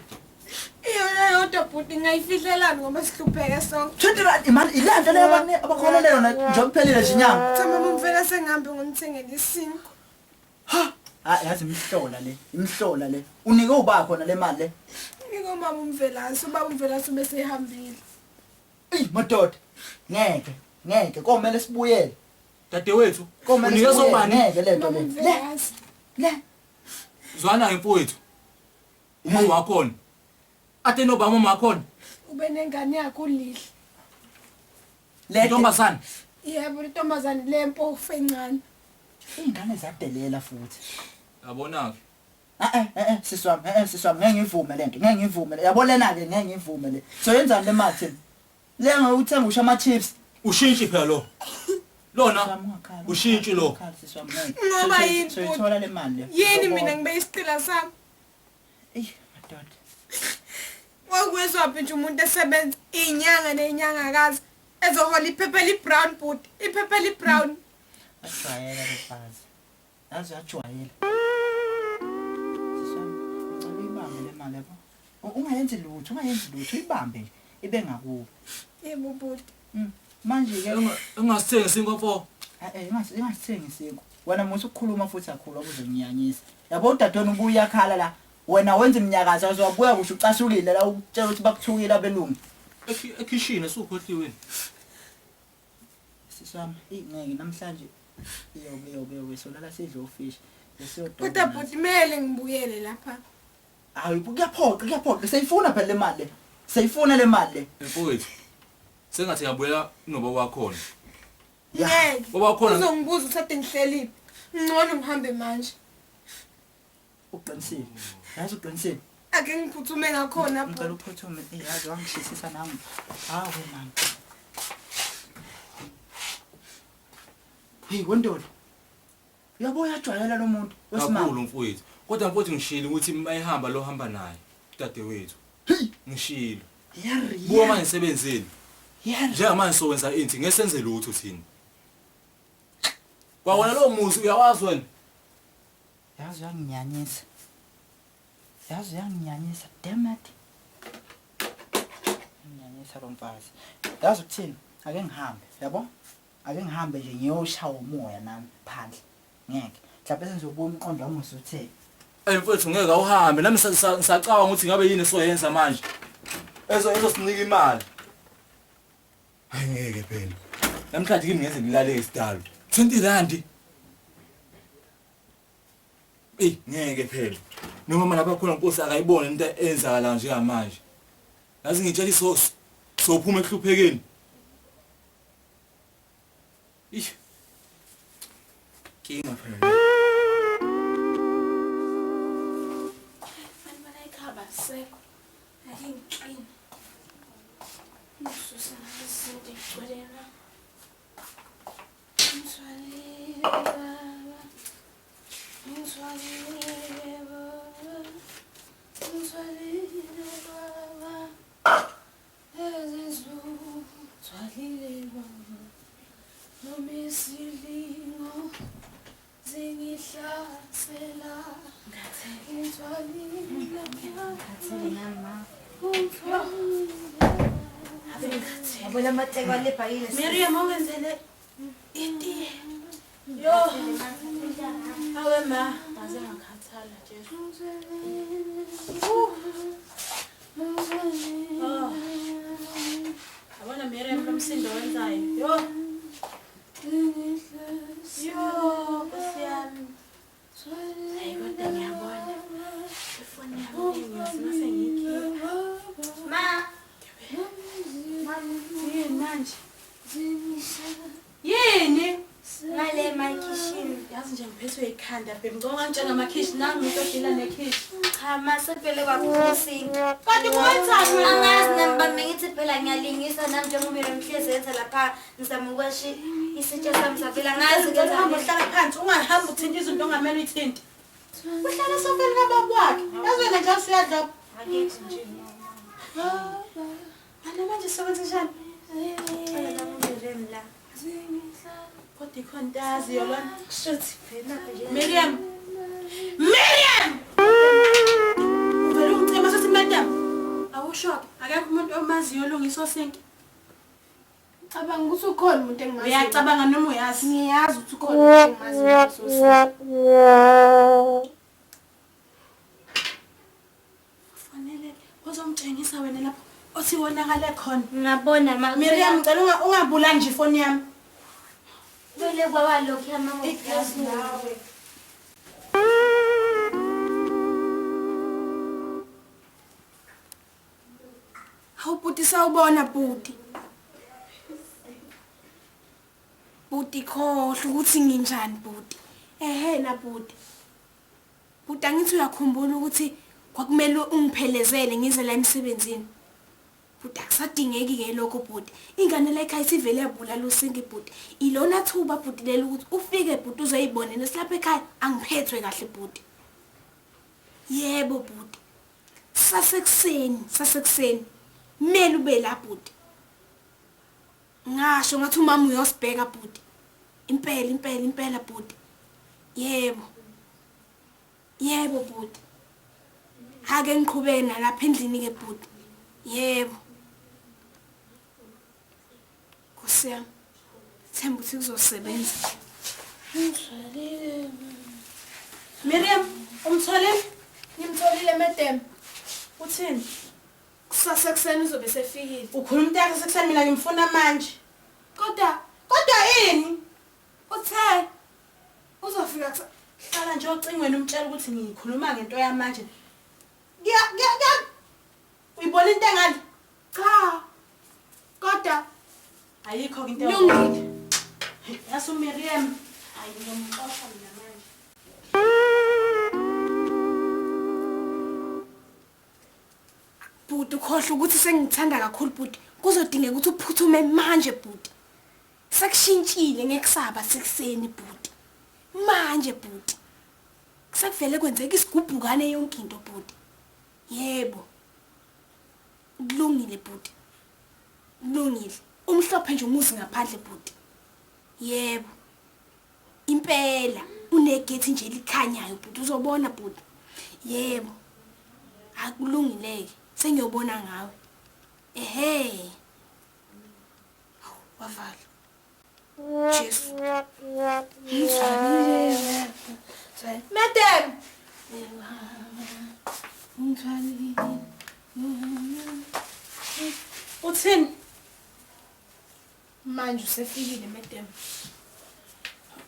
iyona yodwa bhuti ngayifihlelani ngoba sihlupheke sonke 20 rand imali ilanda leyo bani abakhona leyo na nje kuphelile nje inyanga. thama mumfela sengihambe ngonithengele isinko Yazi imhlola le. Unike uba khona le mali le. ngomama umvelasi ubaba umvelasi bese ehambile Madoda. Ngeke komele sibuyele. dadewethu Komele unikeza sibuyele. ubani Ngeke lento ubaba le. umvelasi Le. zwana mfowethu umama wakhona ate no bama makhona ube nengane yakho ulihle Le intombazana yebo intombazane lempofu encane ingane zadelela futhi. yabona Siswami ngeke ngivume lento. Ngeke ngivume. Yabo lena ke ngeke ngivume le. So yenzani le mali thina? Le ngawuthenga usha ama chips. ushintshi phela lo lona ushintshi lo Ngoba yini futhi? Soyithola le mali le. yini mina ngibe isicila sami Madoda. wakwezwaphi nje umuntu esebenza inyanga nenyangakazi ezohola iphepha eli-brown bhuti iphepha eli-brown Ajwayela le bhazi. Yazi ajwayela. Siswami ngicela uyibambe le mali yabo. Ungayenzi lutho uyibambe nje ibe ngakubo. yebo bhuti Manje ke engasithengi sinko ingasithengi isinko. Wena musu ukukhuluma futhi akhulu ukuze ngiyanyisa. Yabo udadona ubuya yakhala la. Wena wenza iminyakazo wazobuya kusho ucasukile la ukutshela ukuthi bakuthukile abelungu. ekishini esukhohliweni Siswami ngeke namhlanje iyobe solala sidle ufish. kodwa bhuti mele ngibuyele lapha Hayi kuyaphoqa seyifuna phela le mali le. Seyifuna le mali le. mfowethu sengathi ngiyabuyela noba wakhona ngeke Baba wakhona- uzongibuza uthathe ngihleliphi ngcono ngihambe manje Uqinisile. Yazi uqinisile. ake ngiphuthume ngakhona Ngicela bhuti uphuthume yazi wangishisisa nami. Hawu mama. Hey wendoda. Uyabo uyajwayela lo muntu wesimama. kakhulu mfowethu kodwa mfowethu ngishilo ukuthi mayihamba lo hamba naye dadewethu ngishilo buka manje sebenzeni njengamanje sowenza into ngesenze lutho thina kwawona lo muzi uyawazi wena Yazi uyanginyanyisa. Yazi uyanginyanyisa. Damn it. Uyanginyanyisa lo mfazi. Yazi ukuthini? Ake ngihambe, yabo? Ake ngihambe nje ngiyoshawa umoya nami phandle. Ngeke. Mhlawumbe sengizobuya umqondo wami usuthe. Mfethu ngeke awuhambe nami ngisacabanga ukuthi ngabe yini soyenza manje. Ezosinika imali. Hayi ngeke phela. Namhlanje kimi ngeze ngilale esidalo. 20 rand. Ngeke phela. Noma mana bakhona Nkosi akayibona into eyenzakala njengamanje. Yazi ngitshela isosi. Sophuma ehluphekeni. Kinga phela. Sekho ayinkinga ususa izinto igcwelena ngizwalile baba ngizwalile baba ezizuzwalile baba noma isilingo zingihlasela ngizwalile Yabona amateko alebhayile. Miriam owenzele itiye. Yo. Awe ma, aze ngakhathala nje. Yabona Miriam lomsindo wenzayo. Yo. Yo, kusiyami. Hayi kodwa ngiyabona. Ifoni yami ngiyosingase ngiyikhipha. Ma. Yini manje? Yini? Ngale my kitchen. Yazi nje ngiphethwe ikhanda babe. Ngicela ngitshela ngama-kitchen nami ngitodila ne-kitchen. Cha masepele kwakuphusinga. Kanti kuwenzani wena? Angazi nami bengithi phela ngiyalingisa nami njengoba ngimhlezi ethe lapha ngizama ukweshi isitsha sami savela ngazi Ngicela uhambe uhlala phansi ungahambi uthinta izinto ongamele uyithinte. Uhlala sofeni kababa wakhe. Yazi wena nje usuyadla. Akithi nje. Manje manje sewenza njani? Cela nami ngirem la. Kodwa ikhona into ayaziyo lona. Shuthi phela nje. Miriam! Miriam! Uvele ungicima sethi madam. Awushoke. Akekho umuntu omaziyo olungisa osinki. Cabanga ukuthi ukhona umuntu engimaziyo. Uyacabanga noma uyazi? Ngiyazi ukuthi ukhona umuntu engimaziyo. Fanele uzomtshengisa wena lapho othi wonakale khona. Ngabona ma. Miriam ngicela ungabulali nje ifoni yami. Vele kwaba lokho yamama. Iglasi nawe. Hawu bhuti sawubona bhuti. Bhuti khohle ukuthi nginjani bhuti. Na bhuti. Bhuti angithi uyakhumbula ukuthi kwakumele ungiphelezele ngize la emsebenzini. Bhuti akusadingeki ke lokho bhuti. Ingane la ekhaya sivele yabulala usinki bhuti. Ilona thuba bhuti leli ukuthi ufike bhuti uzoyibona nesilapha ekhaya angiphethwe kahle bhuti. Yebo bhuti. Sasekuseni. Mele ube la bhuti. Ngasho ngathi umama uyosibheka bhuti. Impela bhuti. Yebo bhuti. Ake ngiqhubeke nalapha endlini ke bhuti. Yebo. Kusiyami. Themba ukuthi kuzosebenza. Miriam, umtholile? Ngimtholile madam. Uthini? Kusasekuseni uzobe sefikile. Ukhuluma into yakhe sekuseni mina ngimfuna manje. Kodwa Yini? uthe uzofika Hlala nje ocingweni umtshela ukuthi ngikhuluma ngento yamanje. Uyibona into engale? cha. Kodwa Ayikho into lungile. Yasu Miriam. Hayi ngiyomxoxa mina manje. Bhuti ukhohle ukuthi sengithanda kakhulu bhuti. Kuzodingeka ukuthi uphuthume manje bhuti. Sekushintshile ngekusaba sekuseni bhuti. Manje bhuti. Kusakuvele kwenzeka isigubhukane yonke into bhuti. Yebo. Kulungile bhuti. Kulungile. Umhlophe nje umuzi ngaphandle bhuti. Yebo. Impela. unegethi nje likhanyayo bhuti uzobona bhuti. Yebo. Akulungileke. Sengiyobona ngawe. Ehe. Wavala. Jesu. Madam. Uthini? Manje usefikile madam.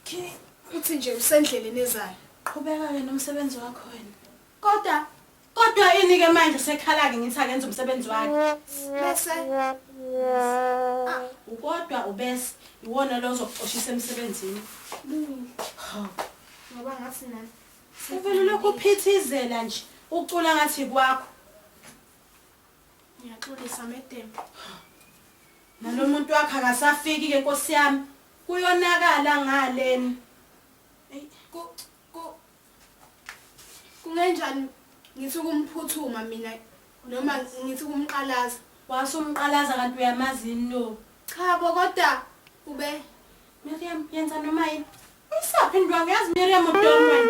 Okay. Uthi nje usendleleni ezayo. Qhubeka-ke nomsebenzi wakho wena. Kodwa ini ke manje usekhala-ke ngithi akenze umsebenzi wakhe? bese Ukodwa ubese iwona lo ozokuxoshisa emsebenzini. ngoba ngathi nani. Uvele lokhu uphithizela nje ucula ngathi kwakho. Ngiyaxolisa madam. Nalo muntu wakhe akasafiki ke Nkosi yami. Kuyonakala ngaleni. Kungenjani ngithi kumphuthuma mina noma ngithi kumqalaza. Wasumqalaza kanti uyamazini lo. Cha bo kodwa ube Miriam yenza noma yini? Isaphi indwangu yazi Miriam uDonwen.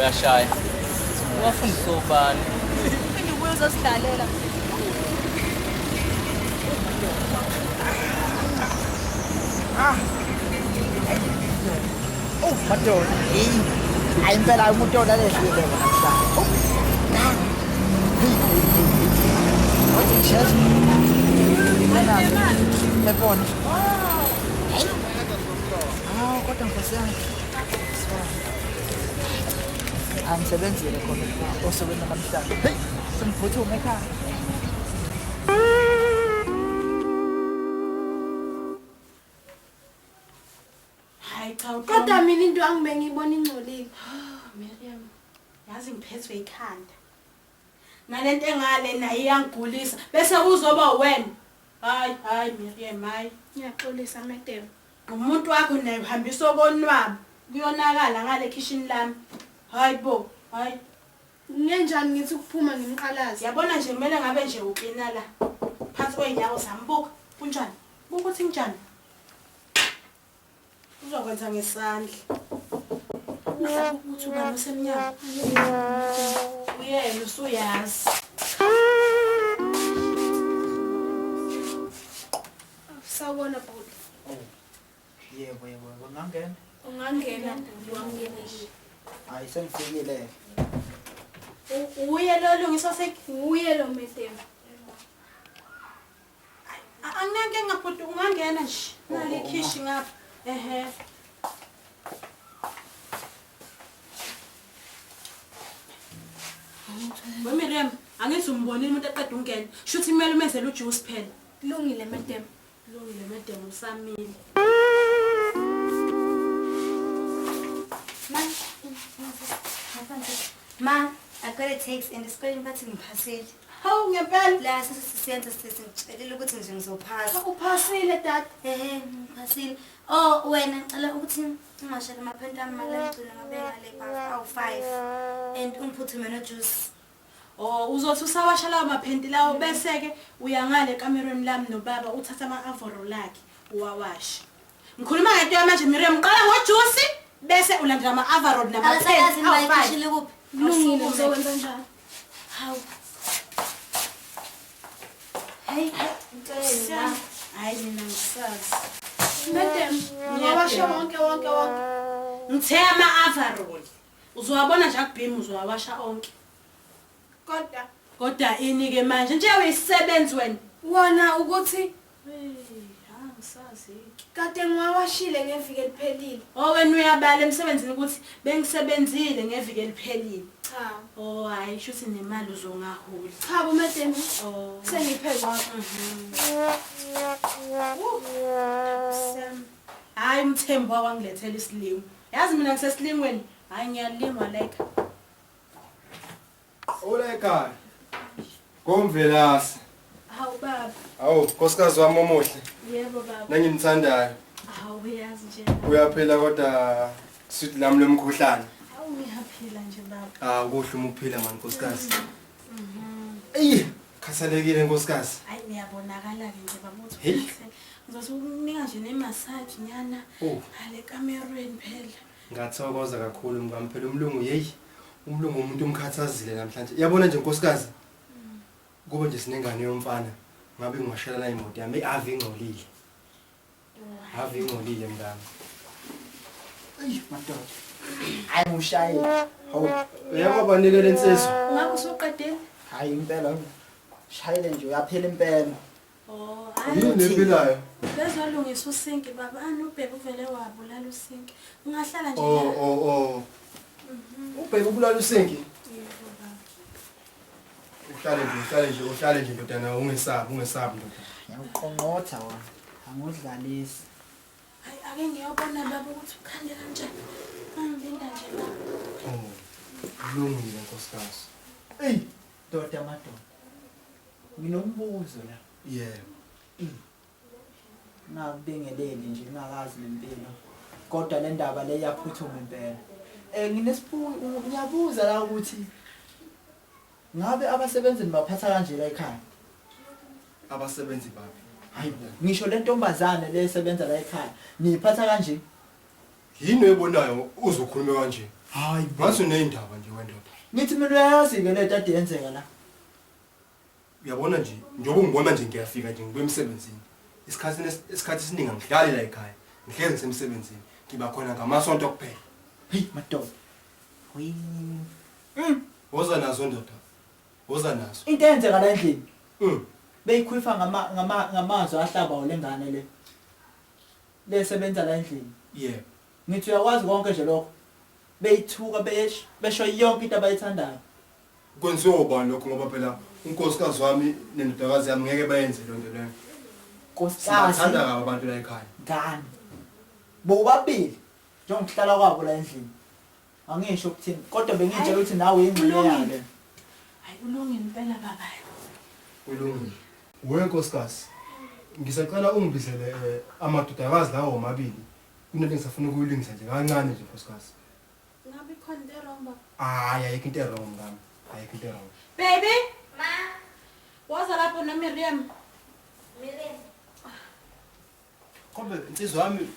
uyashaya. Ungafundisa ubani? Phinde ubuye uzosidalela. Oh, madoda. Hayi impela umuntu olalezile namhlanje. Wathi ngishazi. Yabona. Kodwa Nkosi yami. Angisebenzile khona osukwini namhlanje. Hey, sengiphuthume ekhaya. Hayi cha Kodwa mina into angibe ngiyibona ingcolile. Miriam, yazi ngiphethwe ikhanda. Nalento engale nayo iyangigulisa bese uzoba wena. Hayi Miriam, hayi. Ngiyaxolisa Madam. Umuntu wakho naye uhambisa okonwabo. Kuyonakala ngale kitchen lami. Hayi bo, hayi. Ngenjani ngithi ukuphuma ngimqalazi? Yabona nje kumele ngabe nje uqina la. Phansi kweinyawo zambuka. Kunjani? Buka uthi njani? Uzokwenza ngesandla. Uthi ubani osemnyama? Uyena usuyazi. Sawubona bhuti. Yebo, ngangena. Ungangena bhuti wangenisha. Hayi sengifikile. Uye lo lungiso Uye lo Madam. Angeke ngaphuthi ungangena nje. Nali khishi ngapha. Ehe. Miriam, angithi umbonile umuntu eqeda ungena. Shuthi imeli umenzele ujuice phela. Kulungile Madam. Kulungile Madam usamile. Ma, I got a text and esikoleni bathi ngiphasile. Hawu ngempela. La sesiyenza sesingitshelile ukuthi nje ngizophasa. Uphasile dad. Ngiphasile. Oh, wena ngicela ukuthi ungashaya amaphenti ami mala ngicela ngabe ngale awu5 and ungiphuthume no juice. Oh, uzothi usawasha lawo maphenti lawo bese ke uyangale ekamerweni lami nobaba uthatha ama-avoro lakhe uwawasha. Ngikhuluma ngento yamanje Miriam, uqala ngojuice bese ulandela ama-avoro namaphenti Akasayazi awu5. bayishile kuphi? Kulungile uzokwenza njalo. Hawu. Hey, ngicela. Hayi mina ngisazi. Madam, ngiyawasha wonke. Ngithe ama-avarol. Uzowabona nje akubhimi uzowawasha onke. Kodwa ini ke manje nje uyisebenzi wena. Wona ukuthi Angisazi. kade ngiwawashile ngeviki eliphelile. Oh wena uyabala emsebenzini ukuthi bengisebenzile ngeviki eliphelile. Cha. Oh hayi shuthi nemali uzongaholi. Cha bo Madam. Oh Sengiphe kwakho. Hayi umthembo wangilethela isilimo. Yazi mina ngisesilingweni. Hayi ngiyalingwa like. Ola ekhaya. Ngomvelasi. Hawu baba. Awu, nkosikazi wami omuhle. Yebo baba. Nangimthandayo. Hawu yazi nje. Uyaphila kodwa sithi lami lomkhuhlane. Hawu ngiyaphila nje baba. Kuhle uma uphila man nkosikazi. Khathalekile nkosikazi. Hayi ngiyabonakala ke nje baba uthi. Hey. Ngizothi ukunika nje nemassage nyana. Ale kamerweni phela. Ngathokoza kakhulu mngami phela umlungu umlungu umuntu umkhathazile namhlanje. Yabona nje nkosikazi. Kube nje sinengane yomfana. Ngabe ngimashela la imoto yami ave ingcolile. Ave ingcolile mngami. Madoda. Hayi ngishayile. Hawu. Uyabanikela insizwa. Ngabe usuqedile? Hayi impela. Shayile nje uyaphela impela. Oh Yini lempilayo? bezolungisa usinki baba anubhebe uvele wabulala usinki. Ungahlala nje. Oh. Ubheke ubulala usinki. Yebo baba. Uhlale nje ndodana ungesabi ndoda. Ngiyaqonqotha wona. Angudlalisi. Hayi ake ngiyobona baba ukuthi ukhande kanjani. Angilinda nje baba. Kulungile nkosikazi. Doda madoda. Nginombuzo la. Yebo. Ngakubingeleli nje ngakazi nempilo. Kodwa le ndaba le yaphuthuma impela. Ngiyabuza la ukuthi ngabe abasebenzi baphatha kanje la ekhaya? Abasebenzi babi. Hayibo. Ngisho le ntombazane le esebenza la ekhaya, niphatha kanje? Yini ebonayo uzokhuluma kanje? Hayi Ngathi unendaba nje wendoda. ngithi mina uyayazi ke le tade yenzeka la. Uyabona nje, njengoba ungibona nje ngiyafika nje ngibe emsebenzini. Isikhathi esiningi ngidlali la ekhaya. Ngihlezi ngisemsebenzini. Ngiba khona ngamasonto kuphela. Hey madoda. Wi. Woza nazo ndoda. Woza nazo. Into eyenzeka la endlini. Mm. Beyikhwifa ngamazwi ahlaba olengane le. Lesebenza la endlini. Yeah. Ngithi uyakwazi konke nje lokho. Beyithuka besho yonke into abayithandayo. Kwenziwa ubani lokho ngoba phela unkosikazi wami nendodakazi yami ngeke bayenze lonto leyo. Nkosikazi Sibathanda kabi abantu la ekhaya. ngani. Bobabili njengokuhlala kwabo la endlini. Angisho ukuthini kodwa bengitshela ukuthi nawe ingxenye yale. Hayi kulungile impela baba. Kulungile. Wenkosikazi. Ngisacela ungibizele amadodakazi lawo omabili. Kunento ngisafuna ukuyilungisa nje kancane nje nkosikazi. Ngabe khona into wrong baba? Hayi ayikho into wrong ngami. Ayikho into wrong. Baby, Ma, waza lapho noMiriam. Miriam. Kodwa insizwa yami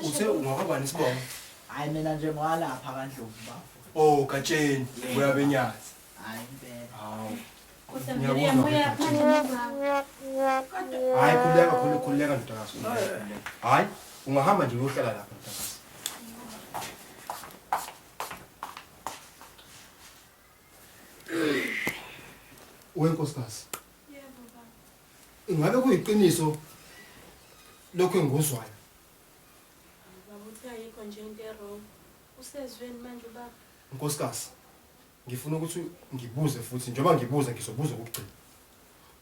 uthe ungakabani isibongo? Hayi mina nje ngwalapha kaNdlovu bafo. Oh Katsheni, uyabenyazi. Hayi impela. Hawu. Kodwa Ngiyakuzwa Miriam ke, uyaphandle nobaba. Hayi khuleka ndodakazi. Hayi, ungahamba nje uyohlala lapha ndodakazi. Wenkosikazi. Yebo baba. Ingabe kuyiqiniso lokho engikuzwayo? Baba uthi ayikho nje into wrong. Usezweni manje baba. Nkosikazi. Ngifuna ukuthi ngibuze futhi njengoba ngibuza ngizobuza ukugcina.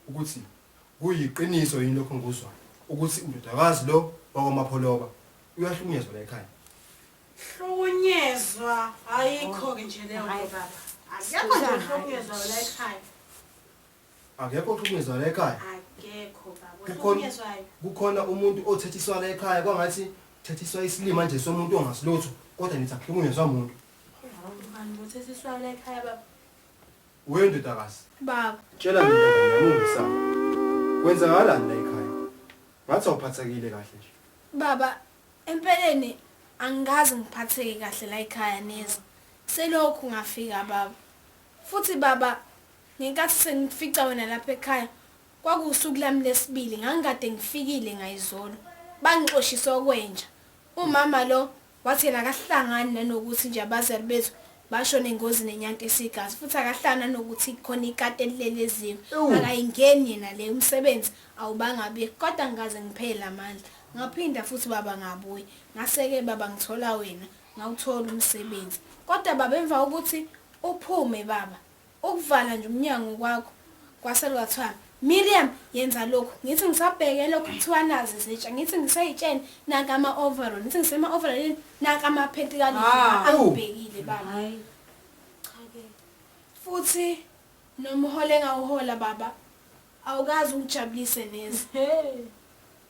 Ukuthi kuyiqiniso yini lokho engikuzwayo? Ukuthi indodakazi lo wakwamapholoba uyahlukunyezwa la ekhaya. Hlukunyezwa ayikho ke nje leyo nto baba. Akekho nje hlukunyezwa la ekhaya. Akekho oxhukunyezwa la ekhaya. Akekho baba. Kukhona Hlukunyezwayo. kukhona umuntu othethiswa la ekhaya kwangathi thethiswa isilima nje somuntu ongasilutho kodwa nithi akuhlukunyezwa umuntu. Ubani bothesiswa la ekhaya baba? Wendodakazi. Baba, Tshela mina ngiyami ungisana. Kwenzakalani la ekhaya? Ngathi awuphathekile kahle nje. baba, empeleni angazi ngiphatheke kahle la ekhaya neze. Selokhu ngafika baba. Futhi baba, ngenkathi sengifica wena lapha ekhaya, kwakusuku lami lesibili ngangikade ngifikile ngayizolo. Bangixoshiswa kwenja. Umama lo wathi yena akahlangani nanokuthi nje abazali bethu bashona engozini enyanto esigazi futhi akahlana nokuthi khona ikati elileleziwe. Akayingeni yena le umsebenzi awubangabe kodwa ngaze ngiphela amandla. Ngaphinda futhi baba ngabuye. Ngaseke baba ngithola wena, ngawuthola umsebenzi. Kodwa baba emva ukuthi uphume baba, ukuvala nje umnyango kwakho kwasele kwathiwa Miriam yenza lokho. Ngithi ngisabheke lokho kuthiwa nazi zitsha. Ngithi ngisayitshene naka ama overall. Ngithi ngisema overall naka ama phenti kalipha angibhekile baba. Hayi. Cha ke. Futhi noma uhole ngawuhola baba awukazi ungijabulise neze. Hey.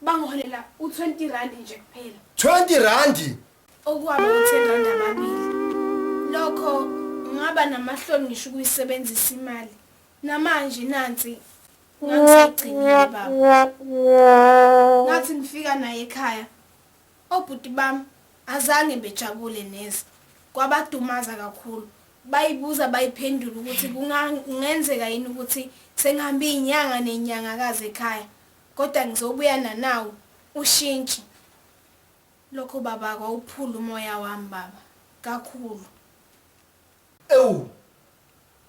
Bangiholela u20 rand nje kuphela. 20 randi. Okwaba u10 rand ababili. Lokho ngaba namahloni ngisho ukuyisebenzisa imali. Namanje nansi ngangisayigcinile baba. Ngathi ngifika naye ekhaya. Obhuti bami azange bejabule neze. Kwabadumaza kakhulu. Bayibuza bayiphendula ukuthi kungenzeka yini ukuthi sengihambe inyanga nenyanga kaze ekhaya. Kodwa ngizobuya nawe ushintshi. Lokho baba kwawuphula umoya wami baba kakhulu. Ewu.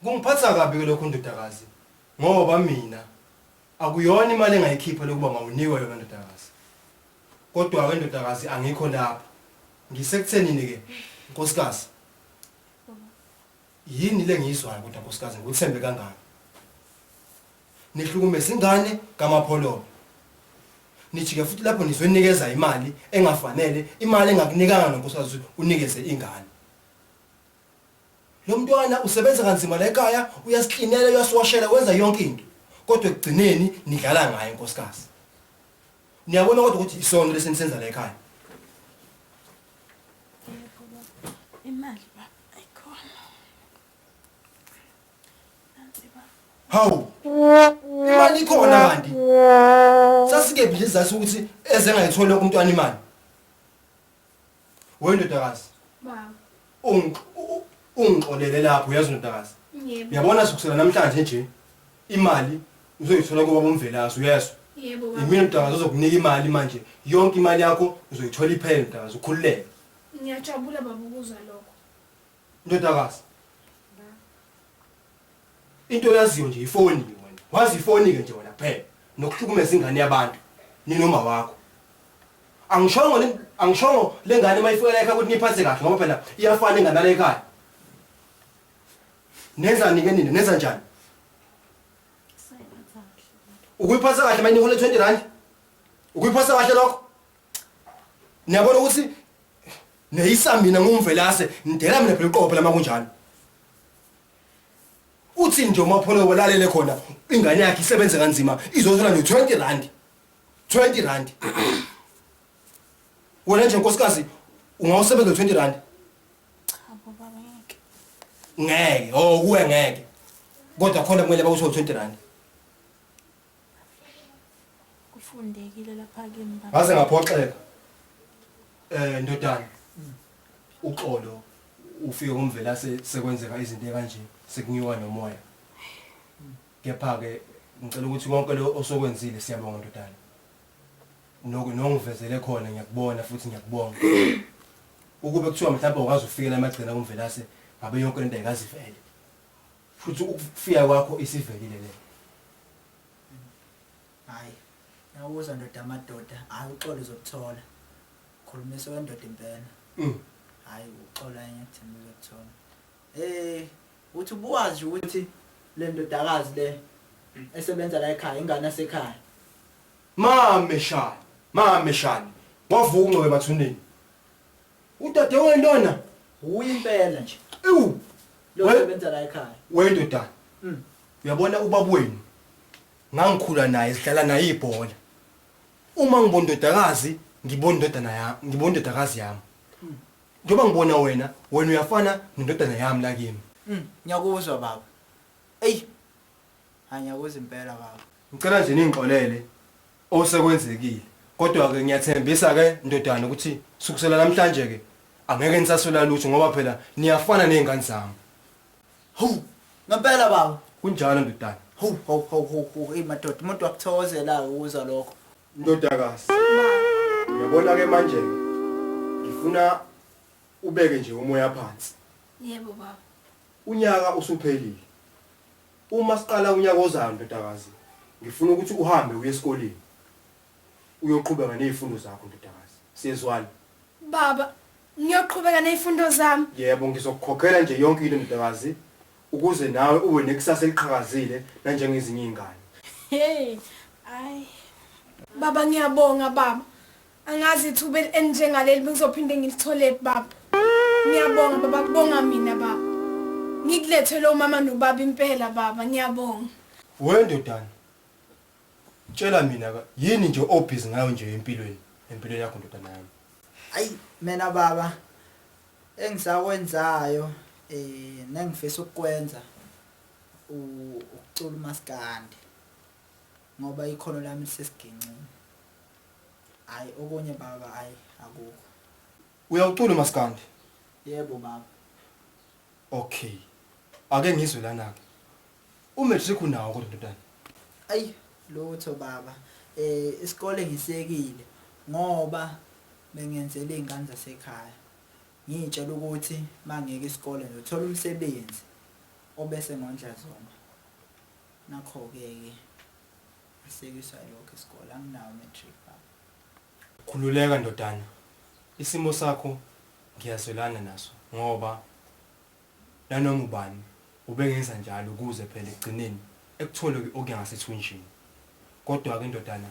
Kungiphatha kabi lokho ndodakazi. Ngoba mina akuyona imali engayikhipha lokuba ngawunikwe yona ndodakazi. Kodwa ke ndodakazi angikho lapha. Ngisekuthenini ke nkosikazi. Yini lengizwayo kodwa nkosikazi ngikuthembe kangaka. Nihlukumeza ingane kaMapholoba. Nijike futhi lapho nizonikeza imali engafanele, imali engakunikanga nonkosikazi unikeze ingane. Lo mntwana usebenza kanzima la ekhaya, uyasiklinela, uyasiwashela, wenza yonke into. Kodwa ekugcineni nidlala ngaye nkosikazi. Niyabona kodwa ukuthi isono lesenisenza la ekhaya. Imali baba ayikhona. Nansi baba. Hawu. Imali ikhona kanti. Sasike bhilizazi ukuthi eze ngayithola umntwana imali. Wendodakazi Baba. ungixolele lapho yazi ndodakazi. Yebo. Uyabona sikusela namhlanje nje imali uzoyithola kuba bomvelazi uyezwa. Yebo baba. Yimina ndodakazi ozokunika imali manje. Yonke imali yakho uzoyithola iphele ndodakazi ukhululeke. Ngiyajabula baba ukuzwa lokho. Ndodakazi. Into yaziyo nje ifoni wena. Wazi ifoni ke nje wena phela. Nokuhlukumeza ingane yabantu ninoma wakho. Angishongo lengane mayifika la ekhaya ukuthi niphathe kahle ngoba phela iyafana ingane la ekhaya. Nenzani ke nina? Nenza njani? Ukuyiphatha kahle manje nihole 20 rand. Ukuyiphatha kahle lokho. Niyabona ukuthi neyisa mina ngumvelase ndela mina phela iqophe lama kunjani. Uthi nje umapholo walalele khona ingane yakhe isebenze kanzima izothola no 20 rand. 20 rand. Wena nje nkosikazi ungawusebenza 20 rand. Chabo baba ngeke. Ngeke, kuwe ngeke. Kodwa khona kumele bawuthola 20 rand. Kufundekile lapha kimi baba. Ngaze ngaphoxeka. Ndodana. Uxolo ufike kumvela sekwenzeka izinto kanje sekunyuka nomoya. Kepha ke ngicela ukuthi konke lo osokwenzile siyabonga ndodana. Nongivezele khona ngiyakubona futhi ngiyakubonga. Ukube kuthiwa mhlawumbe ukwazi ukufika la emagcina kumvelase ngabe yonke lento ayikazivele. Futhi ukufika kwakho isivelile le. Hayi. Nawuza ndoda amadoda, hayi uxolo uzokuthola. Khulumisa wendoda impela. Hayi uxola ngiyathemba uzokuthola. Uthi ubuwazi ukuthi le ndodakazi le esebenza la ekhaya ingane yasekhaya. Mameshani. Wavuka ungcobe bathuneni. Udade wendona Uyimpela nje. Ewu. Lo sebenza la ekhaya. Wendodana. Uyabona ubaba wenu. Ngangikhula naye sihlala naye ibhola. Uma ngibona indodakazi, ngibona indodana yami, ngibona indodakazi yami. Njoba ngibona wena uyafana nendodana yami la kimi. Ngiyakuzwa baba. Ey. Hayi ngiyakuzwa impela baba. Ngicela nje ningixolele osekwenzekile. Kodwa ke ngiyathembisa ke ndodana ukuthi sukusela namhlanje ke angeke nisasola lutho ngoba phela niyafana nezingane zami. Hawu. Ngempela baba. Kunjalo ndodana. Hawu. Madoda umuntu wakuthokozela ukuzwa lokho. Ndodakazi. Uyabona ke manje ngifuna ubeke nje umoya phansi. Yebo baba. Unyaka usuphelile. Uma siqala unyaka ozayo ndodakazi, ngifuna ukuthi uhambe uye esikoleni. Uyoqhubeka nezifundo zakho ndodakazi. Siyezwana? Baba, ngiyoqhubeka nezifundo zami. Yebo ngizokukhokhela nje yonke into ndodakazi ukuze nawe ube nekusasa eliqhakazile nanjengezinye izingane. Hey, ay. Baba ngiyabonga baba. Angazi ithuba enjengaleli bengizophinde ngilithole baba. Ngiyabonga baba, kubonga mina baba. Ngikulethele umama nobaba impela baba, ngiyabonga. Wendodana. Tshela mina yini nje obhizi ngayo nje empilweni yakho ndodana yami. Ayi mina baba engisakwenzayo nengifisa ukukwenza ukucula umaskandi ngoba ikhono lami lisesiginqini. Hayi okunye baba hayi akukho. Uyawucula umaskandi? Yebo baba. Okay. Ake ngizwe lana ke. Umatric unawo kodwa ndodana. Ayi lutho baba. Isikole ngisekile ngoba bengenzele izingane zasekhaya. Ngitshela ukuthi mangeke isikole ngithola umsebenzi obese ngondla zona. Nakho ke isekiswa lokho isikole anginawo matric baba. Khululeka ndodana. Isimo sakho ngiyazwelana naso ngoba nanoma ubani ubengenza njalo ukuze phela egcineni ekuthole okuyangasethunjini. Kodwa ke ndodana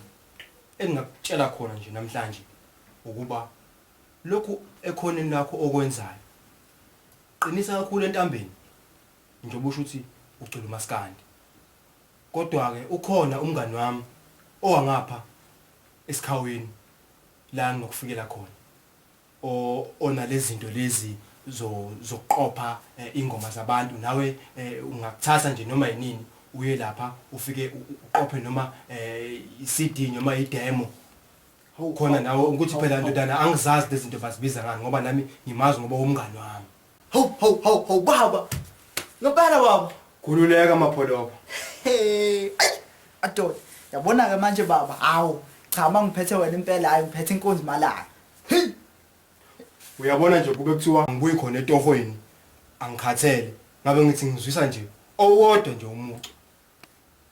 engingakutshela khona nje namhlanje ukuba lokhu ekhoneni lakho okwenzayo qinisa kakhulu entambeni njengoba usho ukuthi ucula umaskandi. Kodwa ke ukhona umngani wami owangapha esikhaweni la nginokufikela khona onalezi zinto lezi zokuqopha ingoma zabantu nawe ungakuthatha nje noma yinini uye lapha ufike uqophe noma iCD noma idemo khona nawe ukuthi phela ndodana angizazi lezi zinto bazibiza ngani ngoba nami ngimazi ngoba umngani wami. Hawu baba. Ngempela baba. Khululeka mapholoba. Hey, adoda. Yabona ke manje baba, hawu. Cha mangiphethe wena impela hayi ngiphethe inkonzi malanga. Hey. Uyabona nje kube kuthiwa ngibuyi khona etohweni. Angikhathele. Ngabe ngithi ngizwisa nje owodwa nje umuntu.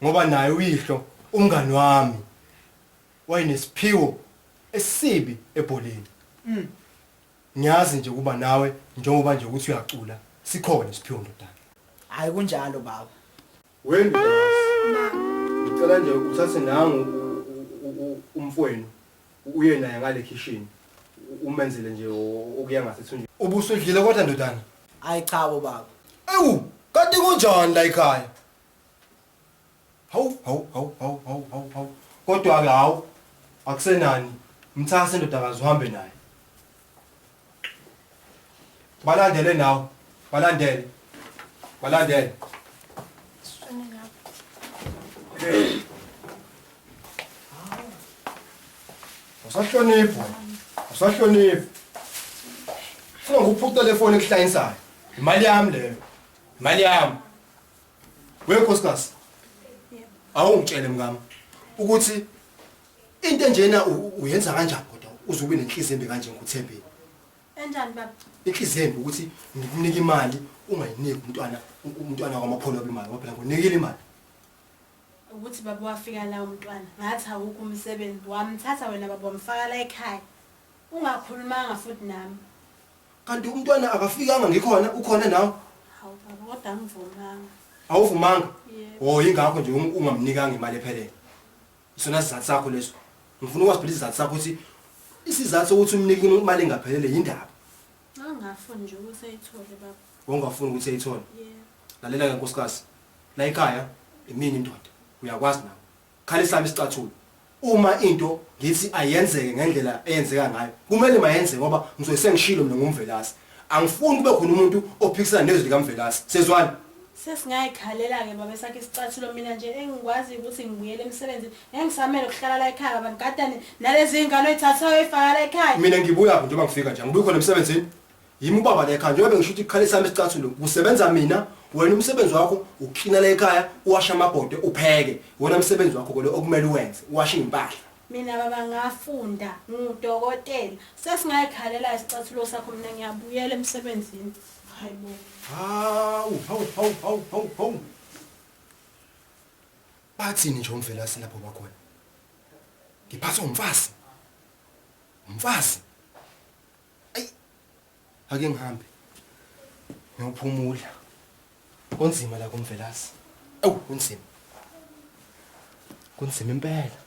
Ngoba naye uyihlo umngani wami. Wayenesiphiwo esibi ebholeni. Ngiyazi nje kuba nawe njengoba nje ukuthi uyacula sikhona isiphiwo ndodana. Hayi kunjalo baba. Wena ngicela nje uthathe nangu umfowenu uye naye ngale kitchen umenzele nje okuya ngasethunjini. Ubusudlile kodwa ndodana? Hayi cha bo baba. Ewu, kanti kunjani la ekhaya? Hawu. Kodwa ke hawu akusenani. Mthase ndodakazi uhambe naye. Balandele nawe. Balandele. Usahloniphi. Funa nguphuca telefoni ekuhlanyisayo. Imali yami leyo. Imali yami. Wenkosikazi. Awungitshele mngami ukuthi into enjena uyenza kanjani kodwa uzobe nenhliziyo embi kanje ngokuthembeni. Enjani baba? Inhliziyo embi ukuthi ngikunika imali ungayiniki umntwana kwamapholoba imali ngoba phela ngonikile imali. Ukuthi baba wafika la umntwana ngathi awukho umsebenzi wamthatha wena baba wamfaka la ekhaya. Ungakhulumanga futhi nami. Kanti umntwana akafikanga ngikhona ukhona nawe? Hawu baba kodwa angivumanga. Awuvumanga? Yebo. Ingakho nje ungamnikanga imali ephelele. Isona sizathu sakho leso. Ngifuna ukwazi isizathu sakho ukuthi isizathu sokuthi umnike imali engaphelele yindaba. Angafuni nje ukuthi ayithole baba. Wongafuni ukuthi ayithole. Yebo. Lalela ke nkosikazi. La ekhaya imini indoda. Uyakwazi nawe. Khalisa isicathulo. Uma into ngithi ayenzeke ngendlela eyenzeka ngayo, kumele mayenze ngoba ngizoyisengishilo mina ngumvelasi. Angifuni kube khona umuntu ophikisana nezwi likaMvelasi. Sezwana? Sesingayikhalela ke baba sakhe isicathulo mina nje engikwazi ukuthi ngibuyele emsebenzini. Engisamele ukuhlala la ekhaya baba ngigadane nalezi ingane oyithathayo efaka la ekhaya. Mina ngibuya njengoba ngifika nje. Ngibuya khona emsebenzini. Yimi ubaba la ekhaya njengoba ngisho ukuthi khalisa isicathulo. Usebenza mina, wena umsebenzi wakho uklina la ekhaya, uwasha amabhode, upheke. Wona umsebenzi wakho lo okumele uwenze, uwasha impahla. Mina baba ngafunda, ngudokotela. Sesingayikhalela isicathulo sakho mina ngiyabuyela emsebenzini. Hayibo. Hawu. Bathini nje umvelasi lapho bakhona? Ngiphathwa umfazi. Umfazi. Ayi. Ake ngihambe. Ngiyophumula. Konzima la kumvelasi. Awu, kunzima. Kunzima impela.